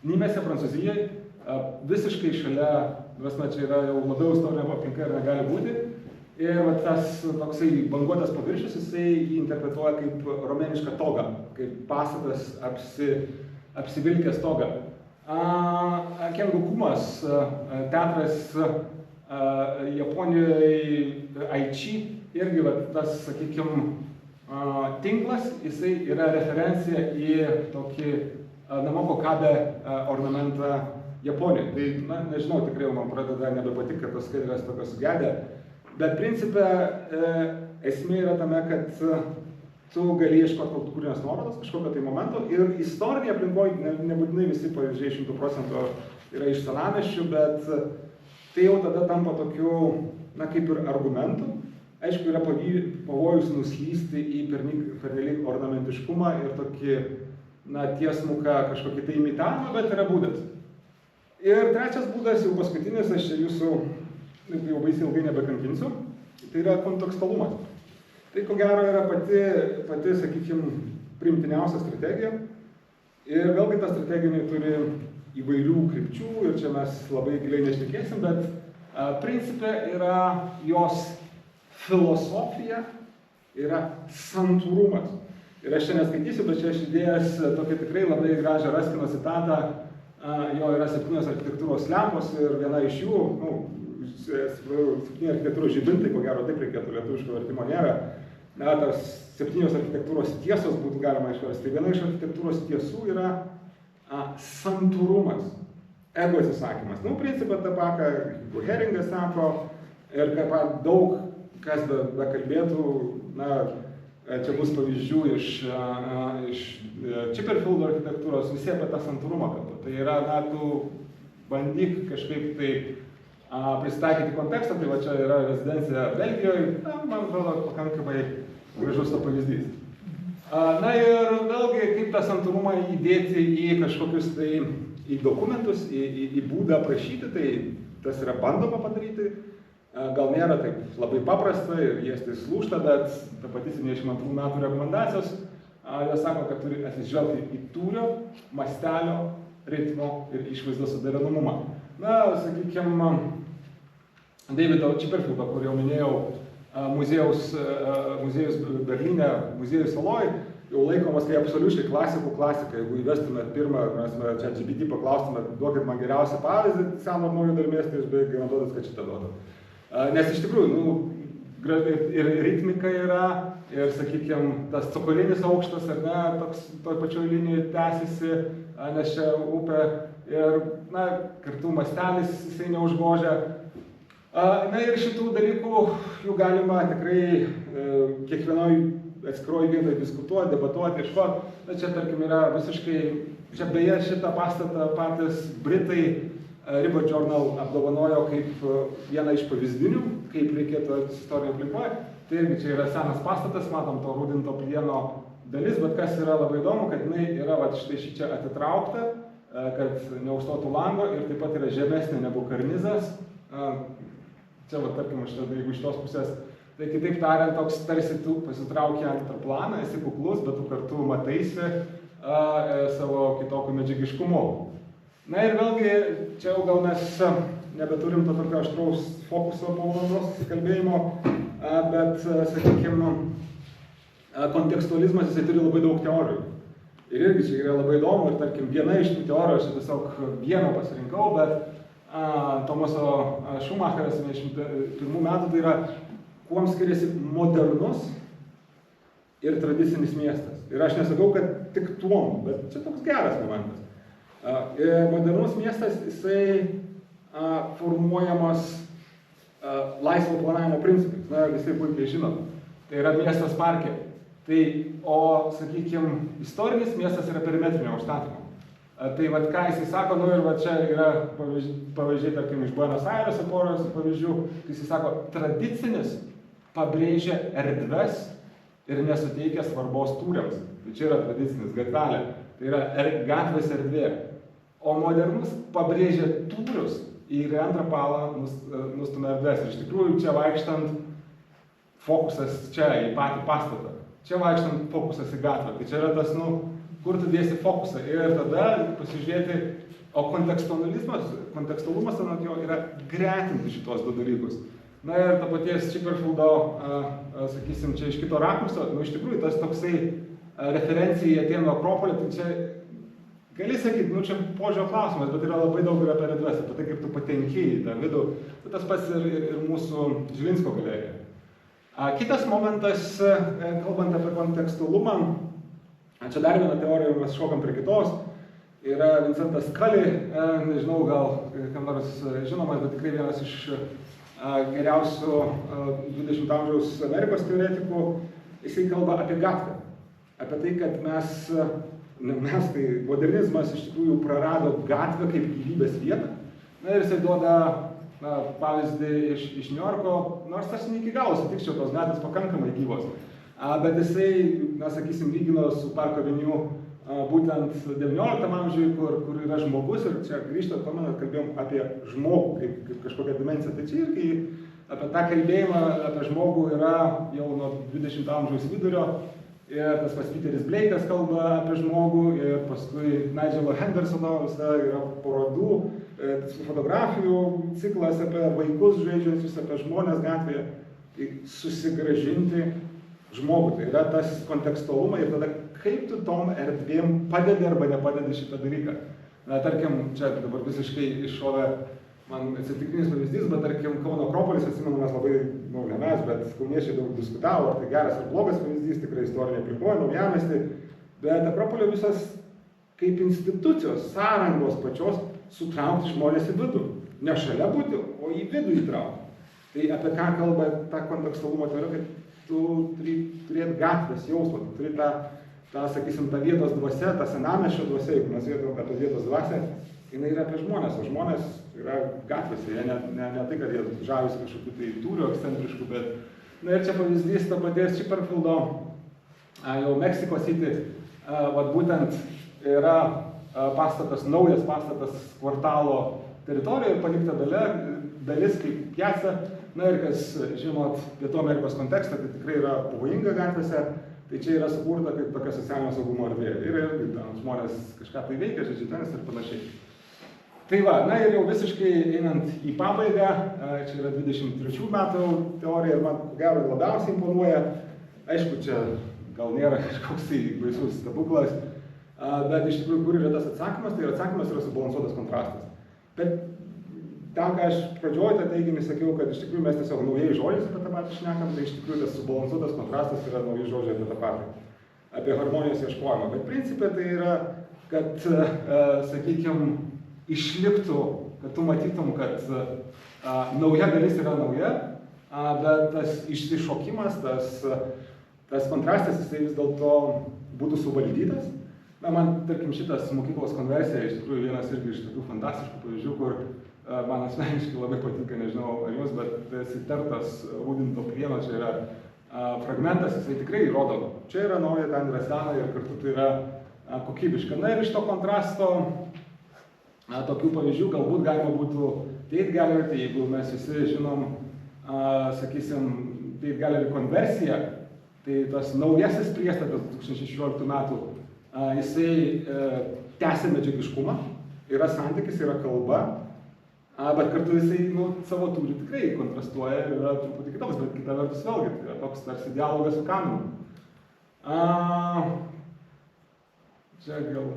Nymėse, Prancūzijai, visiškai šalia, čia yra jau labiau istorinė aplinka ir negali būti. Ir tas toksai banguotas paviršius, jisai jį interpretuoja kaip romėnišką togą, kaip pastatas apsivilkęs togą. Kengokumas, teatras Japonijoje Aichi, irgi tas, sakykime, tinklas, jisai yra referencija į tokį Namoko Kabe ornamentą Japonijoje. Tai, na, nežinau, tikrai man pradeda nebepatikti, kad tos skaidrės tokios sugedę. Bet principe esmė yra tame, kad tu gali ieškoti kultūrinės nuorodos, kažkokio tai momento ir istorinėje aplinkoje nebūtinai visi pavyzdžiai 100% yra iš senamiesčių, bet tai jau tada tampa tokiu, na, kaip ir argumentu. Aišku, yra pavojus nuslysti į pernelyg ornamentiškumą ir tokį, na, tiesmuką kažkokį tai imitavimą, bet yra būdas. Ir trečias būdas, jau paskutinis, aš čia jūsų jau baisiai ilgai nebekankinsiu, tai yra kontekstualumas. Tai ko gero yra pati, sakykime, primtiniausia strategija. Ir vėlgi ta strategija turi įvairių krypčių ir čia mes labai giliai nešnekėsim, bet principe yra jos filosofija, yra santūrumas. Ir aš čia neskaitysiu, bet čia aš įdėjęs tokia tikrai labai gražią Raskino citatą, jo yra 7 architektūros lempos ir viena iš jų, 7 architektūros žibintai, ko gero taip reikėtų, lietuviško vertimo nėra. Na, tas 7 architektūros tiesos būtų galima išversti. Tai viena iš architektūros tiesų yra santūrumas, ego atsisakymas. Principą tą paką Heringas sako ir kaip daug kas be kalbėtų, na, čia bus pavyzdžių iš Chipperfieldo architektūros, visi apie tą santūrumą kalba. Tai yra, na, tu bandyk kažkaip tai pristaikyti kontekstą, tai va čia yra rezidencija Belgijoje, man atrodo, pakankamai gražus to pavyzdys. Na ir vėlgi, kaip tą santūrumą įdėti į kažkokius tai, į dokumentus, į būdą aprašyti, tai tas yra bandoma padaryti. Gal nėra taip labai paprasta ir jas tai slūžta, bet ta pati 72 metų rekomendacijos, jos sako, kad turi atsižvelgti į tūrio, mastelio, ritmo ir išvaizdos suderinamumą. Na, sakykime, Davido Chipperfieldo, kur jau minėjau, muziejus Berlyne, muziejus saloj, jau laikomas kaip absoliučiai klasikų klasika. Jeigu įvestumėt pirmą, mes čia GPT paklaustumėt, duokit man geriausią pavyzdį seno ir naujo darmės, tai aš beveik garantuotas, kad šitą duodu. Nes iš tikrųjų, ir ritmika yra, ir, sakykime, tas cokolinis aukštas, ar ne, toks toj pačioj linijoje tęsiasi, nes čia upė ir, na, kartu mastelis jisai neužgožia. Na ir šitų dalykų jų galima tikrai kiekvienoj atskiroj vietoje diskutuoti, debatuoti, ieškoti. Na čia, tarkim, yra visiškai, čia beje šitą pastatą patys Britai Ribot Journal apdovanojo kaip vieną iš pavyzdinių, kaip reikėtų istorinėje aplinkoje. Tai irgi čia yra senas pastatas, matom to rūdinto plieno dalis, bet kas yra labai įdomu, kad jinai yra štai šičia atitraukta, kad neužstotų lango ir taip pat yra žemesnė negu karnizas. Čia, tarkim, jeigu iš tos pusės, tai kitaip tariant, toks tarsi tu pasitraukia antrą planą, esi kuklus, bet tu kartu mataisi savo kitokiu medžiagiškumu. Na ir vėlgi, čia jau gal mes nebeturim to tokio aštraus fokuso po valandos kalbėjimo, bet, sakykime, kontekstualizmas jisai turi labai daug teorijų. Ir irgi čia yra labai įdomu, ir tarkim, viena iš tų teorijų, aš tiesiog vieną pasirinkau, bet Tomaso Schumacherio 71 metų, tai yra, kuom skiriasi modernus ir tradicinis miestas. Ir aš nesakau, kad tik tuom, bet čia toks geras momentas. Modernus miestas, jisai formuojamas laisvo planavimo principais. Na, visi puikiai žinom. Tai yra miestas parke. Tai, o, sakykime, istorinis miestas yra perimetrinio užstatymo. Tai vat ką jisai sako, nu ir va čia yra pavyzdžiai, tarkim, iš Buenos Aireso poros pavyzdžių, kai jisai sako, tradicinis pabrėžia erdves ir nesuteikia svarbos tūriams. Tai čia yra tradicinis gatvelė, tai yra gatvės erdvė. O modernus pabrėžia tūrius ir antrą palą nustumia erdves. Ir iš tikrųjų čia vaikštant fokusas čia į patį pastatą. Čia vaikštant fokusas į gatvę. Tai čia yra tas, kur tu dėsi fokusą. Ir tada pasižiūrėti, o kontekstualumas anot jo yra gretinti šitos du dalykus. Na ir ta paties Chipperfieldo, sakysim, čia iš kito rakurso, iš tikrųjų tas toksai referencija į Atėnų Akropolį, tai čia gali sakyti, čia požiūrio klausimas, bet yra labai daug ir apie erdves, apie tai, kaip tu patenki į tą vidų. Tai tas pats ir mūsų Žilinsko galerija. Kitas momentas, kalbant apie kontekstualumą, čia dar viena teorija, mes šokam prie kitos, yra Vincentas Scully, nežinau, gal kam nors žinomas, bet tikrai vienas iš geriausių 20 amžiaus Amerikos teoretikų, jisai kalba apie gatvę. Apie tai, kad tai modernizmas iš tikrųjų prarado gatvę kaip gyvybės vietą. Na ir jisai duoda pavyzdį iš Niujorko, nors aš ne iki galo sutikčiau, tos gatvės pakankamai gyvos. Bet jisai, sakysim, lygino su Park Avenue būtent 19 amžiui, kur yra žmogus ir čia grįžtant, pamenat, kalbėjom apie žmogų kaip kažkokią dimensiją. Tai čia irgi apie tą kalbėjimą apie žmogų yra jau nuo 20 amžiaus vidurio. Ir tas pats Peteris Bleikas kalba apie žmogų ir paskui Nigelo Hendersono yra parodų, fotografijų ciklas apie vaikus žaidžiančius, apie žmonės gatvėje. Tai susigrąžinti žmogų, tai yra tas kontekstualumą ir tada kaip tu tom erdvėm padedi arba nepadedi šitą dalyką. Tarkim, čia dabar visiškai iššovė man atsitiktinis pavyzdys, bet tarkim Kauno Akropolis, atsimenu, mes labai, ne mes, bet kauniečiai daug diskutavo, ar tai geras ar blogas pavyzdys, tikrai istorinė aplinkoje, naujamiestį, bet Akropolio visas kaip institucijos, sąrangos pačios sutraukti žmonės į vidų. Ne šalia būti, o į vidų įtraukti. Tai apie ką kalba ta kontekstualumo teorija, kad tu turi turėti gatvės jausmą, tu turi sakysim, tą vietos dvasia, tą senamiesčio dvasia, jeigu mes vietom apie vietos dvasią, jinai yra apie žmonės, o žmonės yra gatvėse, jie ne tai, kad jie žavisi kažkokiu tai tūriu ekscentrišku, bet... Na ir čia pavyzdys to paties Chipperfieldo, jau Meksiko City, būtent yra pastatas, naujas pastatas kvartalo teritorijoje ir palikta dalis kaip piaca. Na ir kas žinot Pietų Amerikos kontekstą, tai tikrai yra pavojinga gatvėse, tai čia yra sukurta kaip tokia socialinio saugumo erdvė. Ir žmonės kažką tai veikia, žaidžia tenis ir panašiai. Tai va, na ir jau visiškai einant į pabaigą, čia yra 23 metų teorija ir man ko gero labiausiai imponuoja. Aišku, čia gal nėra kažkoks tai baisus stebuklas, bet iš tikrųjų, kur yra tas atsakymas, tai atsakymas yra subalansuotas kontrastas. Bet tam, ką aš pradžioj tą teiginį sakiau, kad iš tikrųjų mes tiesiog naujai žodžiais apie tą patį šnekam, tai iš tikrųjų tas subalansuotas kontrastas yra nauji žodžiai apie tą patį, apie harmonijos ieškojimą. Bet principė tai yra, kad, sakykime, išliktų, kad tu matytum, kad nauja dalis yra nauja, bet tas išsišokimas, tas kontrastas, jisai vis dėlto būtų suvaldytas. Na, man, tarkim, šitas mokyklos konversija iš tikrųjų vienas irgi iš tokių fantastiškų pavyzdžių, kur man asmeniškai labai patinka, nežinau ar jūs, bet tas įtartas Rūdinto plieno, čia yra fragmentas, jisai tikrai rodo, čia yra nauja, ten yra sena ir kartu tai yra kokybiška. Na ir iš to kontrasto tokių pavyzdžių galbūt galima būtų Tate Gallery, tai jeigu mes visi žinom, sakysim, Tate Gallery konversiją, tai tas naujasis priestatas 2016 metų, jisai tęsia medžiagiškumą, yra santykis, yra kalba, bet kartu jisai savo tūrį tikrai kontrastuoja ir yra truputį kitoks, bet kita vertus vėlgi, tai yra toks tarsi dialogas su kamenu. Čia gal...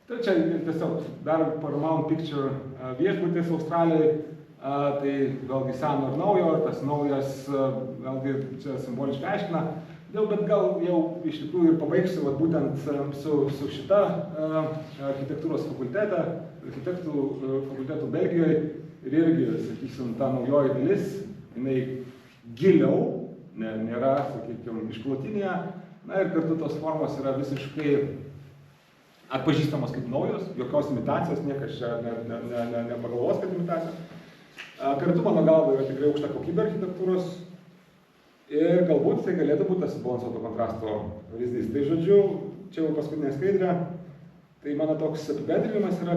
Tai čia tiesiog dar Paramount Picture viešbutis Australijai, tai vėlgi seno ir naujo, tas naujas, vėlgi čia simboliškai aiškina, Bet gal jau iš tikrųjų ir pabaigsiu vat, būtent su šita architektūros fakultete, architektų fakultetų Belgijoje ir irgi, sakysim, ta naujoji dalis, jinai giliau, nėra, sakykime, išklotinėje, na ir kartu tos formos yra visiškai atpažįstamos kaip naujos, jokios imitacijos, niekas čia nepagalvos, kad imitacija. Kartu, mano galva, yra tikrai aukšta kokybė architektūros ir galbūt tai galėtų būti tas subalansuoto kontrasto pavyzdys. Tai žodžiu, čia jau paskutinė skaidrė, tai mano toks apibendrinimas yra,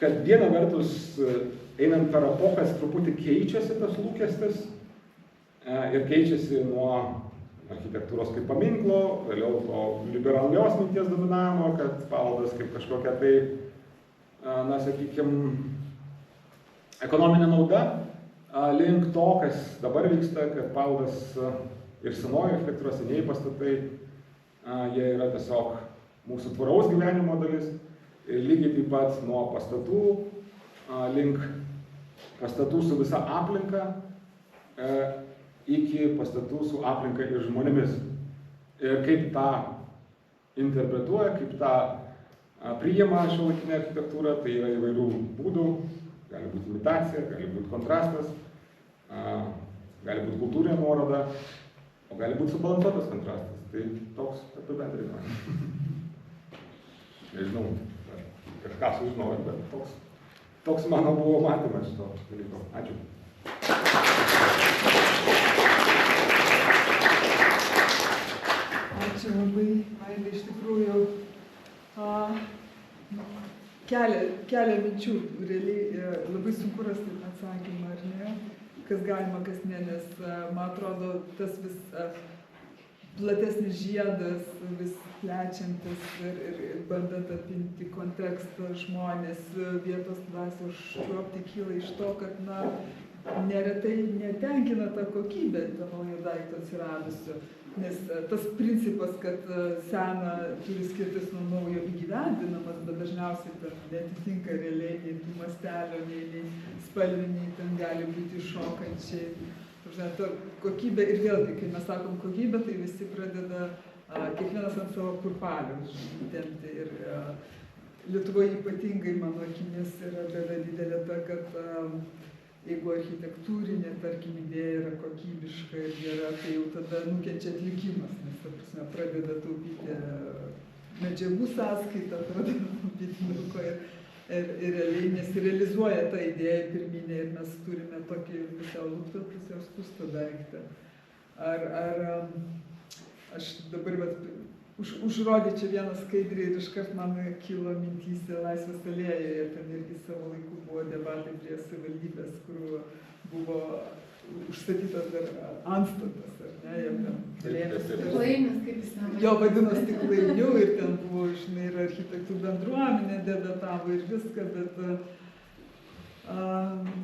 kad viena vertus, einant per epochas, truputį keičiasi tas lūkestis ir keičiasi nuo architektūros kaip paminklo, vėliau to liberalios minties dominavimo, kad paveldas kaip kažkokia tai, na, sakykime, ekonominė nauda, link to, kas dabar vyksta, kad paveldas ir senoji architektūros, senieji pastatai, jie yra tiesiog mūsų tvaraus gyvenimo dalis ir lygiai taip pat nuo pastatų link pastatų su visa aplinka iki pastatų su aplinka ir žmonėmis. Ir kaip tą interpretuoja, kaip tą priima šiuolaikinė architektūra, tai yra įvairių būdų. Gali būti imitacija, gali būti kontrastas, gali būti kultūrinė nuoroda, o gali būti subalansuotas kontrastas. Tai toks apibendrinimas. Nežinau, kažką sužinojau, bet toks mano buvo matymas šito dalyko. Ačiū. Ačiū labai, Aidai, iš tikrųjų kelia minčių, realiai labai sunku rasti atsakymą, ar ne, kas galima, kas ne, nes man atrodo tas vis platesnis žiedas, vis plečiantis ir bandant apimti kontekstą, žmonės, vietos dvasią užčiuopti kyla iš to, kad, na, neretai netenkina ta kokybė to naujo daikto atsiradusio. Nes tas principas, kad sena turi skirtis nuo naujo įgyvendinamas, bet dažniausiai netitinka realiai nei tų mastelio, nei spalviniai, ten gali būti šokančiai. Ta kokybė ir vėlgi, kai mes sakom kokybė, tai visi pradeda kiekvienas ant savo kurpalių tempti. Ir Lietuvoje ypatingai, mano akimis, yra bėda didelė ta, kad jeigu architektūrinė, tarkim, idėja yra kokybiška ir gera, tai jau tada nukenčia atlikimas, nes, ta prasme, pradeda taupyti medžiagų sąskaitą, pradeda taupyti laiko ir realiai nesirealizuoja ta idėja pirminė ir mes turime tokį visą lūktą, pusiau skustą daiktą. Aš dabar užrodė čia vieną skaidrį ir iškart man kilo mintyse Laisvės alėjoje, ten irgi savo laiku buvo debatai prie savivaldybės, kur buvo užstatytas dar antstatas, ar ne, jam ten stiklainis, kaip jis ten. Jo vadino stiklainiu ir ten buvo, žinai, ir architektų bendruomenė debatavo ir viską, bet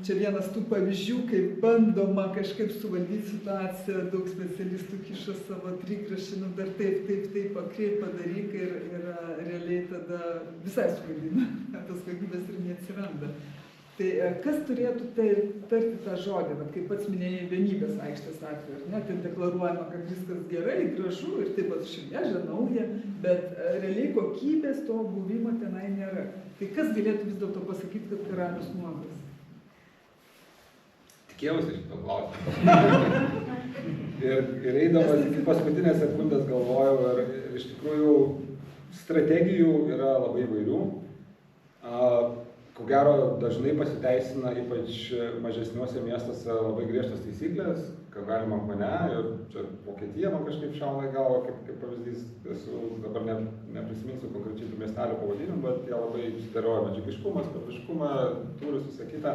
čia vienas tų pavyzdžių, kai bandoma kažkaip suvaldyti situaciją, daug specialistų kiša savo trikraštį, nu dar taip, pakreip, padaryk ir realiai tada visai suvaldina, tas kokybės ir neatsiranda. Tai kas turėtų tarti tą žodį, bet kaip pats minėjai vienybės aikštės atveju, ne, tai deklaruojama, kad viskas gerai, gražu ir taip pat šviežia, nauja, bet realiai kokybės to buvimo tenai nėra. Tai kas galėtų vis dėlto pasakyti, kad karalius nuogas? Tikėjausi šito klausimą. ir eidamas iki paskutinės sekundės galvojau, ir iš tikrųjų strategijų yra labai įvairių. Ko gero, dažnai pasiteisina, ypač mažesniuose miestuose, labai griežtas taisyklės, ką galima, ko ne, ir čia Vokietija man kažkaip šauna į galvą, kaip pavyzdys, dabar neprisiminsiu konkrečiai tų miestelių pavadinimų, bet jie labai stereoja medžiagiškumą, statiškumą, tūrius, visą kitą.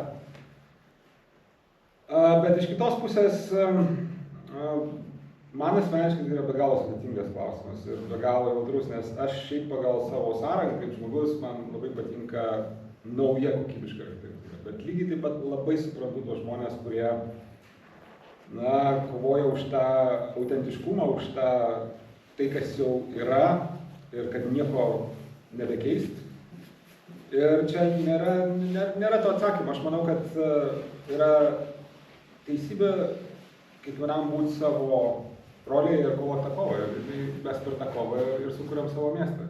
Bet iš kitos pusės, man asmeniškai tai yra be galo sudėtingas klausimas ir be galo jautrus, nes aš šiaip pagal savo sąrangą kaip žmogus, man labai patinka nauja kokybiška architektūra, bet lygiai taip pat labai suprantu tos žmonės, kurie kovoja už tą autentiškumą, už tai, kas jau yra ir kad nieko nebekeist. Ir čia nėra to atsakymo. Aš manau, kad yra teisybė kiekvienam būti savo rolėje ir kovoti tą kovą. Ir mes per tą kovą ir sukūrėm savo miestą.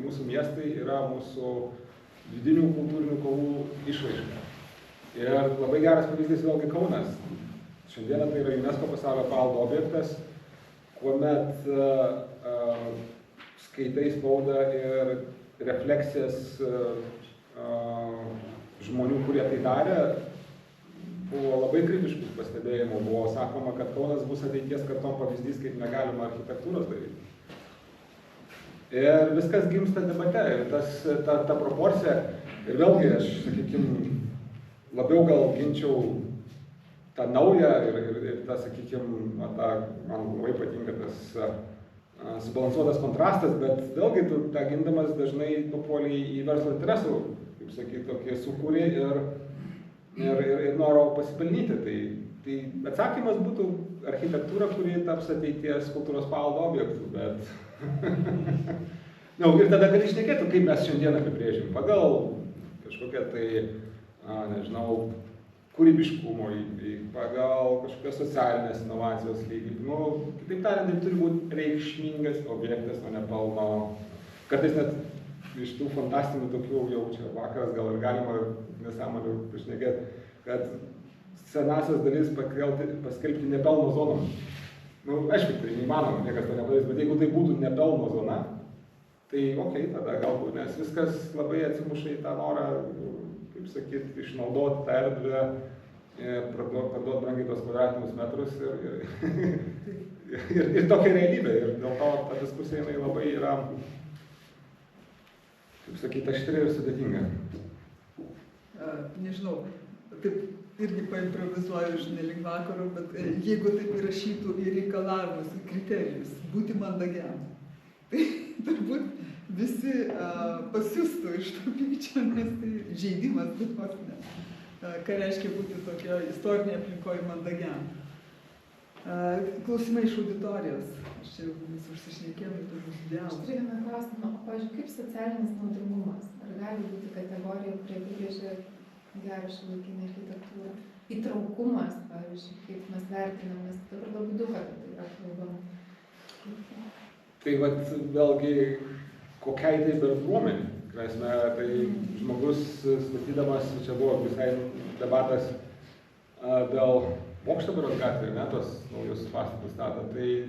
Mūsų miestai yra mūsų vidinių kultūrinių kovų išraiška. Ir labai geras pavyzdys vėlgi Kaunas. Šiandieną tai yra UNESCO pasaulio paveldo objektas, kuomet skaitai spaudą ir refleksijas žmonių, kurie tai darė, buvo labai kritiškų pastebėjimų. Buvo sakoma, kad Kaunas bus ateities kartom pavyzdys, kaip negalima architektūros daryti. Ir viskas gimsta debate. Ir ta proporcija. Ir vėlgi, aš, sakykime, labiau gal ginčiau tą naują ir tą, sakykime, man labai patinka tas subalansuotas kontrastas, bet vėlgi tu tą gindamas dažnai papuoliai į verslo interesų, kaip sakyti, tokie sukūrė ir noro pasipelnyti. Tai atsakymas būtų architektūra, kuri taps ateities kultūros paveldo objektų, bet ir tada gali šnekėti, kaip mes šiandien apibrėžim, pagal kažkokią tai, nežinau, kūrybiškumo įgūdį, pagal kažkokios socialinės inovacijos lygį. Kitaip tariant, tai turi būti reikšmingas objektas, o ne pelno. Kartais net iš tų fantastinių tokių jau čia vakaras gal ir galima nesąmonių pašnekėti, kad senasias dalis paskelbti nepelno zoną. Aišku, tai neįmanoma, niekas to nepadarys, bet jeigu tai būtų nepelno zona, tai tada galbūt, nes viskas labai atsimuša į tą norą, kaip sakyti, išnaudoti tą erdvę, parduoti brangiai tos kvadratinius metrus ir tokia realybė. Ir dėl to ta diskusija jinai labai yra, kaip sakyti, aštri ir sudėtinga. Nežinau, taip irgi paimprovizuoju žinai link vakaro, bet jeigu taip įrašytų į reikalavimus, į kriterijus, būti mandagiam, tai turbūt visi pasiustų iš to pykčio, nes tai žaidimas būtų vos ne. Ką reiškia būti tokio istorinėje aplinkoje mandagiam. Klausimai iš auditorijos. Aš čia mes užsišnekėjom ir turbūt sudėjau. Aš turiu vieną klausimą. O, pavyzdžiui, kaip socialinis naudingumas? Ar gali būti kategorija, kurie apibrėžia gerą šiuolaikinę architektūrą? Įtraukumas, pavyzdžiui, kaip mes vertinam, nes dabar labai daug apie tai yra kalbama. Tai vėlgi, kokiai tai bendruomenė. Prasme, tai žmogus statydamas, čia buvo visai debatas dėl Bokštabaros gatvėje, ne, tos naujus pastatus stato, tai,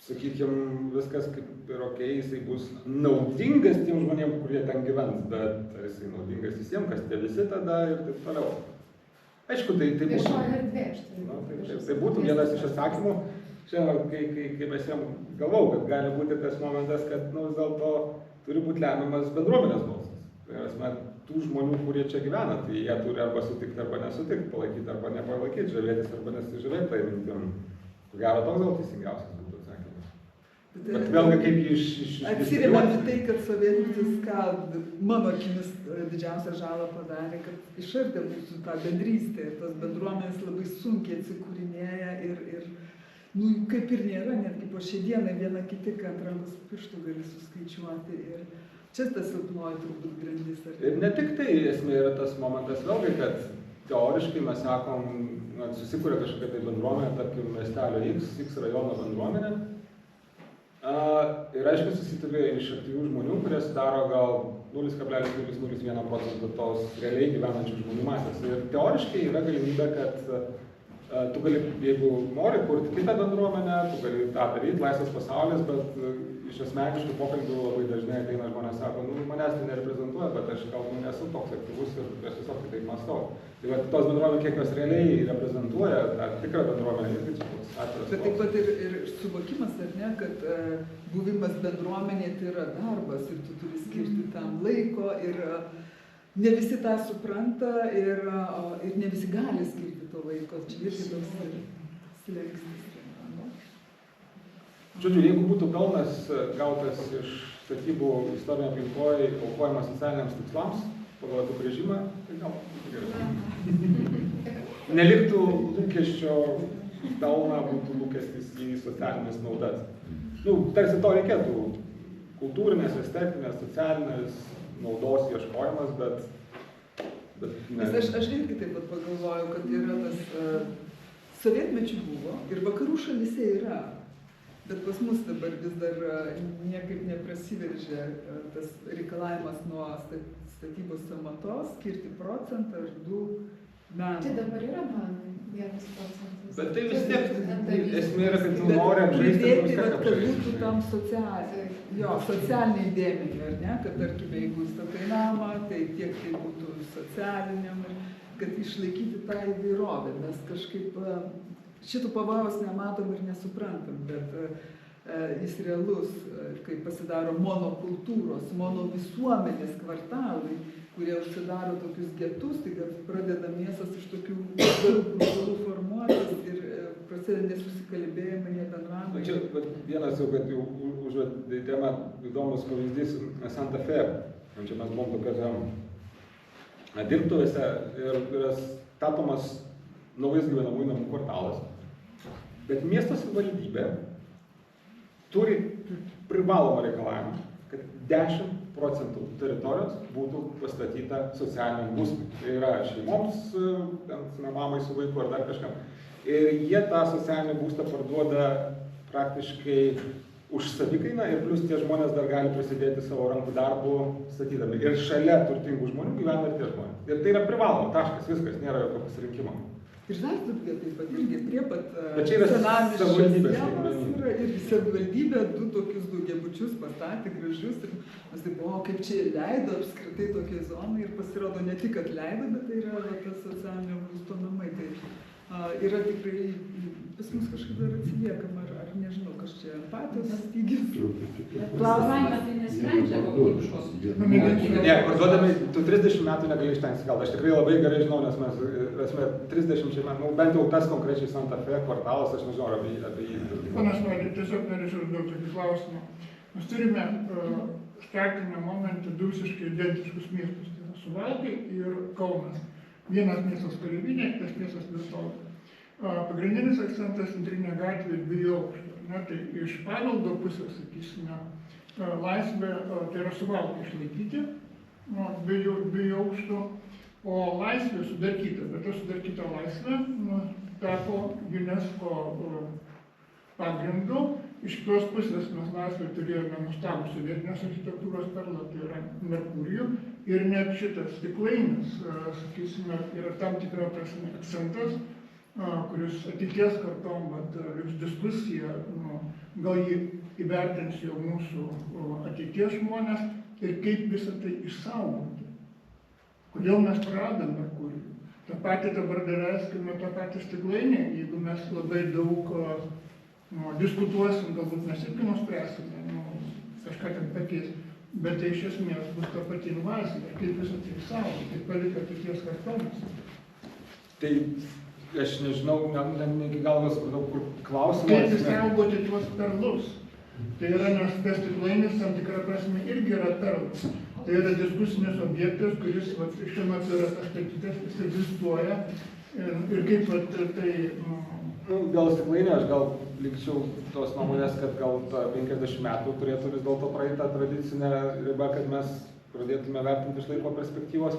sakykime, viskas kaip ir jisai bus naudingas tiem žmonėm, kurie ten gyvens, bet ar jisai naudingas visiems, kas tie visi tada ir taip toliau. Aišku, tai būtų. Viešoji erdvė, tai būtų vienas iš atsakymų. Šiandien, kai mes jam galvau, kad gali būti tas momentas, kad vis dėlto turi būti lemiamas bendruomenės balsas. Tai tų žmonių, kurie čia gyvena, tai jie turi arba sutikti, arba nesutikti, palaikyti, arba nepalaikyti, žavėtis, arba nesižavėti tai mintim. Ko gero toks gal teisingiausias būtų atsakymas. Bet vėlgi kaip iš atsiremiant į tai, kad sovietmetis, ką mano akimis didžiausią žalą padarė, kad išardė mūsų tą bendrystę ir tos bendruomenės labai sunkiai atsikūrinėja ir kaip ir nėra, netgi po šią dieną viena kiti, kad ant rankos pirštų gali suskaičiuoti ir čia tas silpnoji turbūt grandis. Ir ne tik tai esmė yra tas momentas vėlgi, kad teoriškai mes sakom, susikūrė kažkokia tai bendruomenė, tarkim, miestelio X rajono bendruomenė. Ir aišku, susituvė iš aktyvių žmonių, kurie sudaro gal 0,001% tos realiai gyvenančių žmonių masės. Ir teoriškai yra galimybė, kad tu gali, jeigu nori kurti kitą bendruomenę, tu gali tą daryti, laisvas pasaulis, bet iš asmeniškų pokalbių labai dažnai ateina žmonės sako, manęs tai nereprezentuoja, bet aš gal nesu toks aktyvus ir aš tiesiog kitaip mąstau. Tai tos bendruomenės, kiek jos realiai reprezentuoja tą tikrą bendruomenę, irgi čia toks atviras. Bet taip pat ir suvokimas, ar ne, kad buvimas bendruomenė tai yra darbas ir tu turi skirti tam laiko ir ne visi tą supranta ir ne visi gali skirti to laiko. Čia irgi toks slengstis. Žodžiu, jeigu būtų pelnas gautas iš statybų istorinėje aplinkoje aukojamas socialiniams tikslams pagal apibrėžimą, tai gal būtų gerai. Neliktų lūkesčio pelną, būtų lūkestis į socialinės naudas. Tarsi to reikėtų. Kultūrinės, estetinės, socialinės naudos ieškojimas, bet Nes aš irgi taip pat pagalvoju, kad yra tas sovietmečių buvo ir vakarų šalyse yra. Bet pas mus dabar vis dar niekaip neprasiveržia tas reikalavimas nuo statybos sąmatos skirti procentą ar 2 menų. Tai dabar yra banai, 1%. Bet tai vis tiek esmė yra, kad tu nori apžaisti, kad būtų tam socialiniai dėmeniai, ar ne? Kad tarkim, jeigu statai namą, tai tiek tai būtų socialiniam, kad išlaikyti tą įvairovę. Mes kažkaip šito pavojaus nematom ir nesuprantam, bet jis realus, kai pasidaro monokultūros, monovisuomenės kvartalai, kurie užsidaro tokius getus, tai kad pradeda miestas iš tokių burbulų formuotis ir prasideda nesusikalbėjimai, nebendravimai. Čia vienas jau, kad jau užvedė temą įdomus pavyzdys Santa Fe. Čia mes buvom tokiose dirbtuvėse ir yra statomas naujas gyvenamųjų namų kvartalas. Bet miesto savivaldybė turi privalomą reikalavimą, kad 10% teritorijos būtų pastatyta socialiniam būstui. Tai yra šeimoms, mamai su vaiku ar dar kažkam. Ir jie tą socialinį būstą parduoda praktiškai už savikainą ir plus tie žmonės dar gali prisidėti savo rankų darbu statydami. Ir šalia turtingų žmonių gyvena ir tie žmonės. Ir tai yra privaloma, taškas, viskas, nėra jokio pasirinkimo. Ir Žalgiryje taip pat irgi prie pat senamiesčio sienos yra irgi savivaldybė 2 tokius daugiabučius pastatė gražius ir mes taip, kaip čia leido apskritai tokiai zonai ir pasirodo ne tik, kad leido, bet tai yra tas socialinio būsto namai. Tai yra tikrai, pas mus kažkaip dar atsiliekama, ar nežinau, kas čia empatijos stygis. Klausimai tai nesprendžia kokybiškos. Ne, parduodami, tu 30 metų negali ištengti gal. Aš tikrai labai gerai žinau, nes mes 30 metų, bent jau tas konkrečiai Santa Fe kvartalas, aš nežinau apie jį. Panas Vaidė, tiesiog norėčiau užduoti tokį klausimą. Mes turime startinio momentą 2 visiškai identiškus miestus, tai yra Suvalkai ir Kaunas. Vienas miestas Kareivinė, kitas miestas Tvirtovė. Pagrindinis akcentas centrinė gatvė 2 aukštų. Tai iš paveldo pusės, sakysime, Laisvė, tai yra Suvalkai išlaikyti 2 aukštų, o Laisvė sudarkyta, bet ta sudarkyta Laisvė tapo UNESCO pagrindu. Iš kitos pusės mes Laisvėje turėjome nuostabų sovietinės architektūros perlą, tai yra Merkurijų, ir net šitas stiklainis, sakysime, yra tam tikra prasme akcentas, kuris ateities kartom, liks diskusija, gal jį įvertins jau mūsų ateities žmonės ir kaip visą tai išsaugoti. Kodėl mes praradom Merkurijų? Ta pati dabar daleisime, tą patį stiklainį, jeigu mes labai daug diskutuosim, galbūt mes irgi nuspręsime, kažką ten pakeis, bet tai iš esmės bus ta pati invazija, kaip visą tai išsaugoti, kaip palikti ateities kartoms. Tai aš nežinau, ne iki galo supratau, kur klausimas. Kaip išsaugoti tuos perlus? Tai yra, nes tas stiklainis tam tikrą prasme irgi yra perlas. Tai yra diskusinis objektas, kuris šiuo metu yra pastatytas, jis egzistuoja. Ir kaip tai... Dėl stiklainio aš gal likčiau tos nuomonės, kad gal 50 metų turėtų vis dėlto praeitą tradicinę ribą, kad mes pradėtume vertinti iš laiko perspektyvos.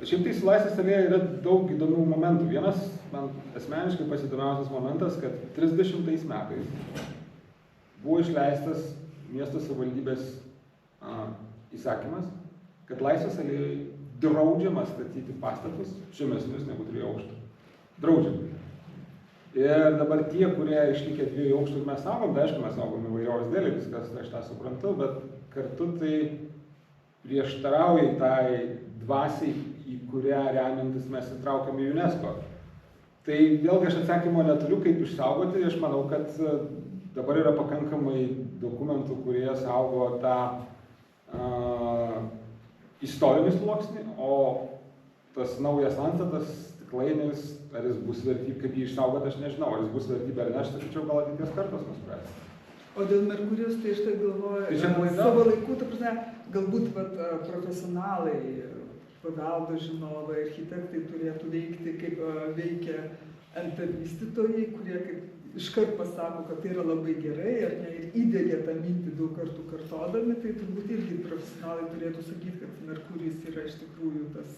Šiaip tai su Laisvės alėja yra daug įdomių momentų. Vienas, man asmeniškai pasidomiausias momentas, kad 30 metais buvo išleistas miesto savivaldybės įsakymas, kad Laisvės alėjai draudžiama statyti pastatus žemesnius negu 3 aukštų. Draudžiama. Ir dabar tie, kurie išlikę 2 aukštų mes saugom, tai aišku, mes saugom įvairios dėlį, viskas, aš tą suprantu, bet kartu tai prieštarauja tai dvasiai, į kurią remiantis mes įtraukiam į UNESCO. Tai vėlgi aš atsakymo neturiu, kaip išsaugoti, aš manau, kad dabar yra pakankamai dokumentų, kurie saugo tą istorinį sluoksnį, o tas naujas antstatas, stiklainis, ar jis bus vertybė, kaip jį išsaugoti, aš nežinau, ar jis bus vertybė ar ne, aš sakyčiau, gal ateities kartos nuspręs. O dėl Merkurijos, tai aš tai galvoju, savo laikų, ta prasme, galbūt profesionalai, paveldo žinovai, architektai turėtų veikti, kaip veikia NT vystytojai, kurie kaip iškart pasako, kad tai yra labai gerai, ar ne, ir įdėgė tą mintį 2 kartų kartodami, tai turbūt irgi profesionalai turėtų sakyti, kad Merkurijus yra iš tikrųjų tas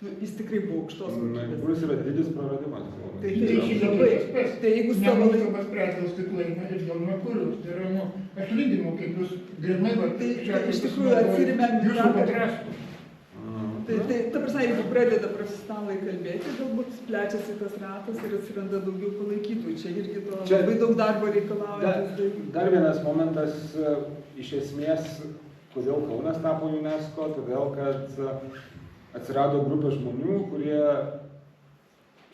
Jis tikrai buvo aukštos kokybės. Kuris yra didis praradimas. Tai labai. Tai jeigu savo Nemokamas prekės stiklainė ir dėl nekurius. Tai yra, atlyginimo, kaip jūs grinai, iš tikrųjų atsiremiam į jūsų kontrastų. Tai, ta prasme, jeigu pradeda profesionalai kalbėti, galbūt plečiasi tas ratas ir atsiranda daugiau palaikytojų. Čia irgi to labai daug darbo reikalaujantis dalykas. Dar vienas momentas, iš esmės, kodėl Kaunas tapo UNESCO, todėl kad atsirado grupė žmonių, kurie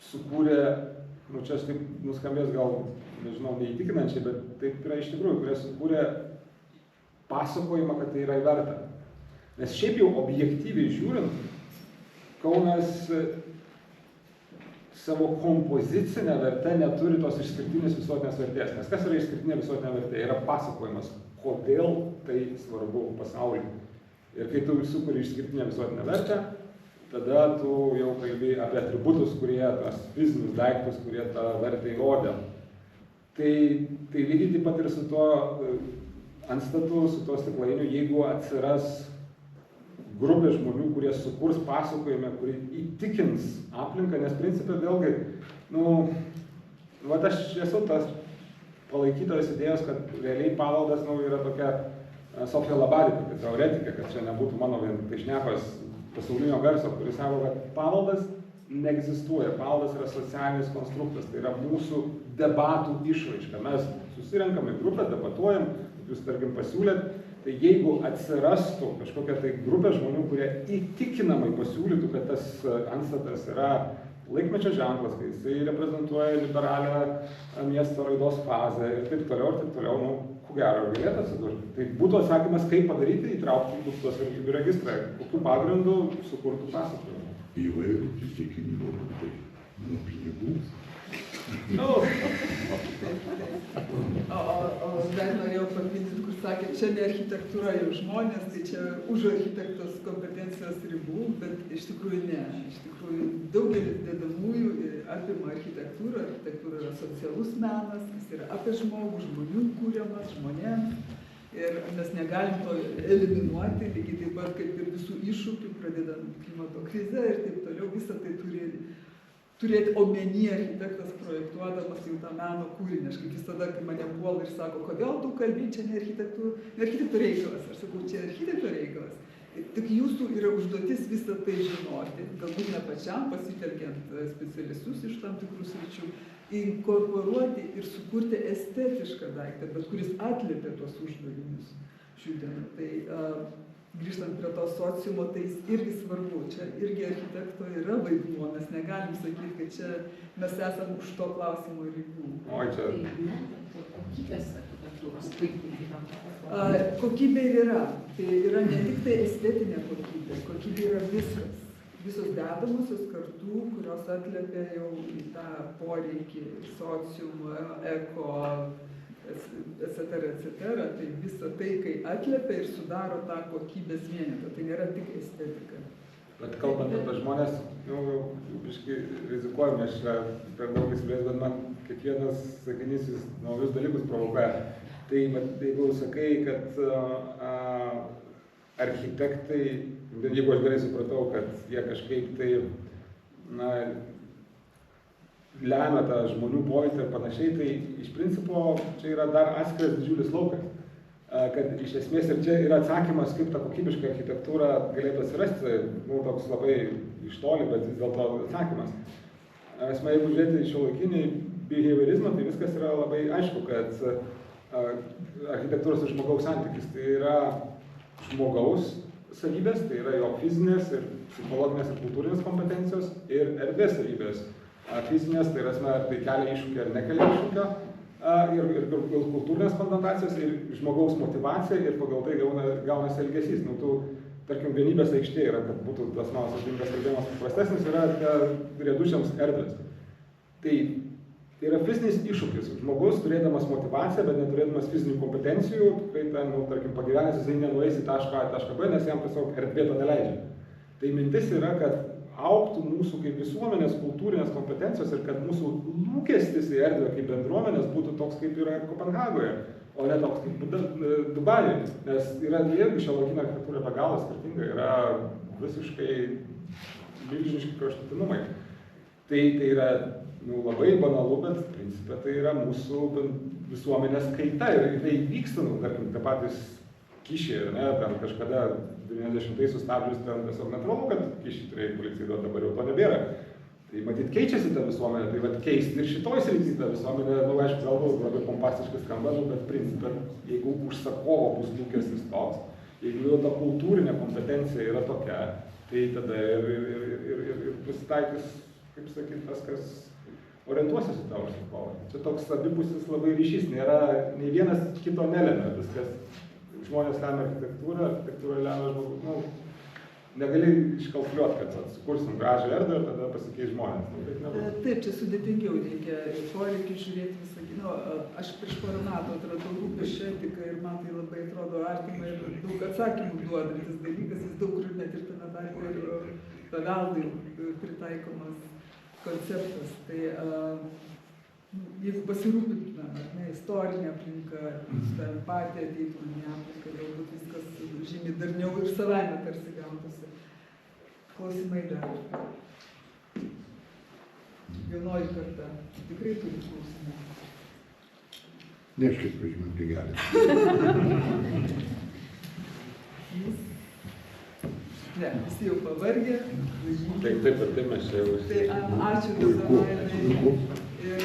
sukūrė, čia aš taip nuskambės gal, nežinau, neįtikinančiai, bet taip yra iš tikrųjų, kurie sukūrė pasakojimą, kad tai yra verta. Nes šiaip jau objektyviai žiūrint, Kaunas savo kompozicinę vertę neturi tos išskirtinės visuotinės vertės. Nes kas yra išskirtinė visuotinė vertė? Yra pasakojimas, kodėl tai svarbu pasauliui. Ir kai tu sukuri išskirtinę visuotinę vertę, tada tu jau kalbi apie atributus, kurie, tas fizinius daiktus, kurie tą vertę įrodė. Tai lygiai taip pat ir su tuo antstatu, su tuo stiklainiu, jeigu atsiras grupė žmonių, kurie sukurs pasakojimą, kurie įtikins aplinką, nes principė vėlgi, aš esu tas palaikytojas idėjos, kad realiai paveldas yra tokia Sofija Labari, tokia teoretikė, kad čia nebūtų mano vien tai šnekos pasaulinio garso, kuris sako, kad paveldas neegzistuoja, paveldas yra socialinis konstruktas, tai yra mūsų debatų išraiška. Mes susirenkame grupę, debatuojam, jūs tarkim pasiūlėt, tai jeigu atsirastų kažkokia tai grupė žmonių, kurie įtikinamai pasiūlytų, kad tas antstatas yra laikmečio ženklas, kai jisai reprezentuoja liberalią miesto raidos fazę ir taip toliau, ko gero, galėtų atsidurti. Tai būtų atsakymas, kaip padaryti, įtraukti į tuos vertybių registrą, kokiu pagrindu sukurtų pasakojimą. Įvairių įtikinimų, nuo pinigų. O dar norėjau papildyti, kur sakė, čia ne architektūra jau žmonės, tai čia už architektos kompetencijos ribų, bet iš tikrųjų ne. Iš tikrųjų daugelis dedamųjų apima architektūrą. Architektūra yra socialus menas, jis yra apie žmogų, žmonių kūriamas, žmonėms. Ir mes negalim to eliminuoti, lygiai taip pat kaip ir visų iššūkių, pradedant klimato krizę ir taip toliau, visą tai turi turėti omeny architektas projektuodamas jau tą meno kūrinį. Aš kaip visada, kai mane puola ir sako, kodėl tu kalbi, čia ne architekto reikalas. Aš sakau, čia architekto reikalas. Tik jūsų yra užduotis visą tai žinoti, galbūt ne pačiam, pasitelkiant specialistus iš tam tikrų sričių, inkorporuoti ir sukurti estetišką daiktą, bet kuris atliepia tuos uždavinius šių dienų. Tai grįžtant prie to sociumo, tai jis irgi svarbu. Čia irgi architekto yra vaidmuo, mes negalim sakyti, kad čia mes esam už to klausimo ribų. O, čia. Kokybės architektūros, kaip kokybė ir yra. Tai yra ne tik tai estetinė kokybė, kokybė yra viskas. Visos dedamosios kartų, kurios atliepia jau į tą poreikį sociumo, eko, etc. Tai visą tai, kai atliepia ir sudaro tą kokybės vienetą, tai nėra tik estetika. Bet kalbant apie žmonės, jau biškai rizikuojame, aš per daug įsiplės, bet man kiekvienas sakinys vis naujus dalykus provokuoja. Tai jeigu sakai, kad architektai, jeigu aš gerai supratau, kad jie kažkaip tai lemia tą žmonių pojūtį ir panašiai, tai iš principo čia yra dar atskiras didžiulis laukas. Kad iš esmės ir čia yra atsakymas, kaip ta kokybiška architektūra galėtų atsirasti, toks labai iš toli, bet vis dėlto atsakymas. Jeigu žiūrėti į šiuolaikinį behaviorizmą, tai viskas yra labai aišku, kad architektūros ir žmogaus santykis tai yra žmogaus savybės, tai yra jo fizinės ir psichologinės ir kultūrinės kompetencijos ir erdvės savybės. Fizinės, tai yra, ar tai kelia iššūkį ar nekelia iššūkio, ir kultūrinės konnotacijos, ir žmogaus motyvacija, ir pagal tai gaunasi elgesys. Tarkim, vienybės aikštė yra, kad būtų tas mano sąžiningas kalbėjimas paprastesnis, yra riedučiams erdvės. Tai yra fizinis iššūkis. Žmogus, turėdamas motyvaciją, bet neturėdamas fizinių kompetencijų, kai ten, tarkim, pagyvenęs, jisai nenueis į tašką A, tašką B, nes jam tiesiog erdvė to neleidžia. Tai mintis yra, kad augtų mūsų kaip visuomenės kultūrinės kompetencijos ir kad mūsų lūkestis į erdvę kaip bendruomenės būtų toks, kaip yra Kopenhagoje, o ne toks kaip Dubajuje. Nes yra irgi šiuolaikinė architektūra be galo skirtinga, yra visiškai milžiniški kraštutinumai. Tai yra labai banalu, bet principė tai yra mūsų visuomenės kaita ir tai vyksta, tarkim, tie patys kyšiai, ne, ten kažkada 90-ais sustabdžius ten tiesiog natūralu, kad kyšiai turėjo policijai duoti, dabar jau to nebėra. Tai matyt keičiasi ta visuomenė, tai vat keisti ir šitoj srity ta visuomenė, aišku, galbūt labai pompastiškai skamba, bet principė, jeigu užsakovo bus lūkestis toks, jeigu jau ta kultūrinė kompetencija yra tokia, tai tada ir prisitaikys, kaip sakyti, tas, kas orientuosis į tą užsakovą. Čia toks abipusis labai ryšys, nėra, nei vienas kito nelemia, viskas, žmonės lemia architektūrą, architektūra lemia žmogus, negali iškalkuliuoti, kad sukursim gražią erdvę ir tada pasikeis žmonės. Taip, čia sudėtingiau reikia poreikį žiūrėti visą. Aš prieš porą metų atradau rūpesčio etiką ir man tai labai atrodo artima ir daug atsakymų duodantis dalykas, jis daug kur net ir tame darbe ir paveldai pritaikomas konceptas. Tai jeigu pasirūpintumėm, istorinė aplinka, ta empatija ateitumėm į aplinką, galbūt viskas žymiai darniau ir savaime tarsi gautųsi. Klausimai dar. Jaunoji karta tikrai turi klausimų. Neškit pažymėti gali. Ne, visi jau pavargę. Taip, mes čia jau. Tai ačiū visą. Ir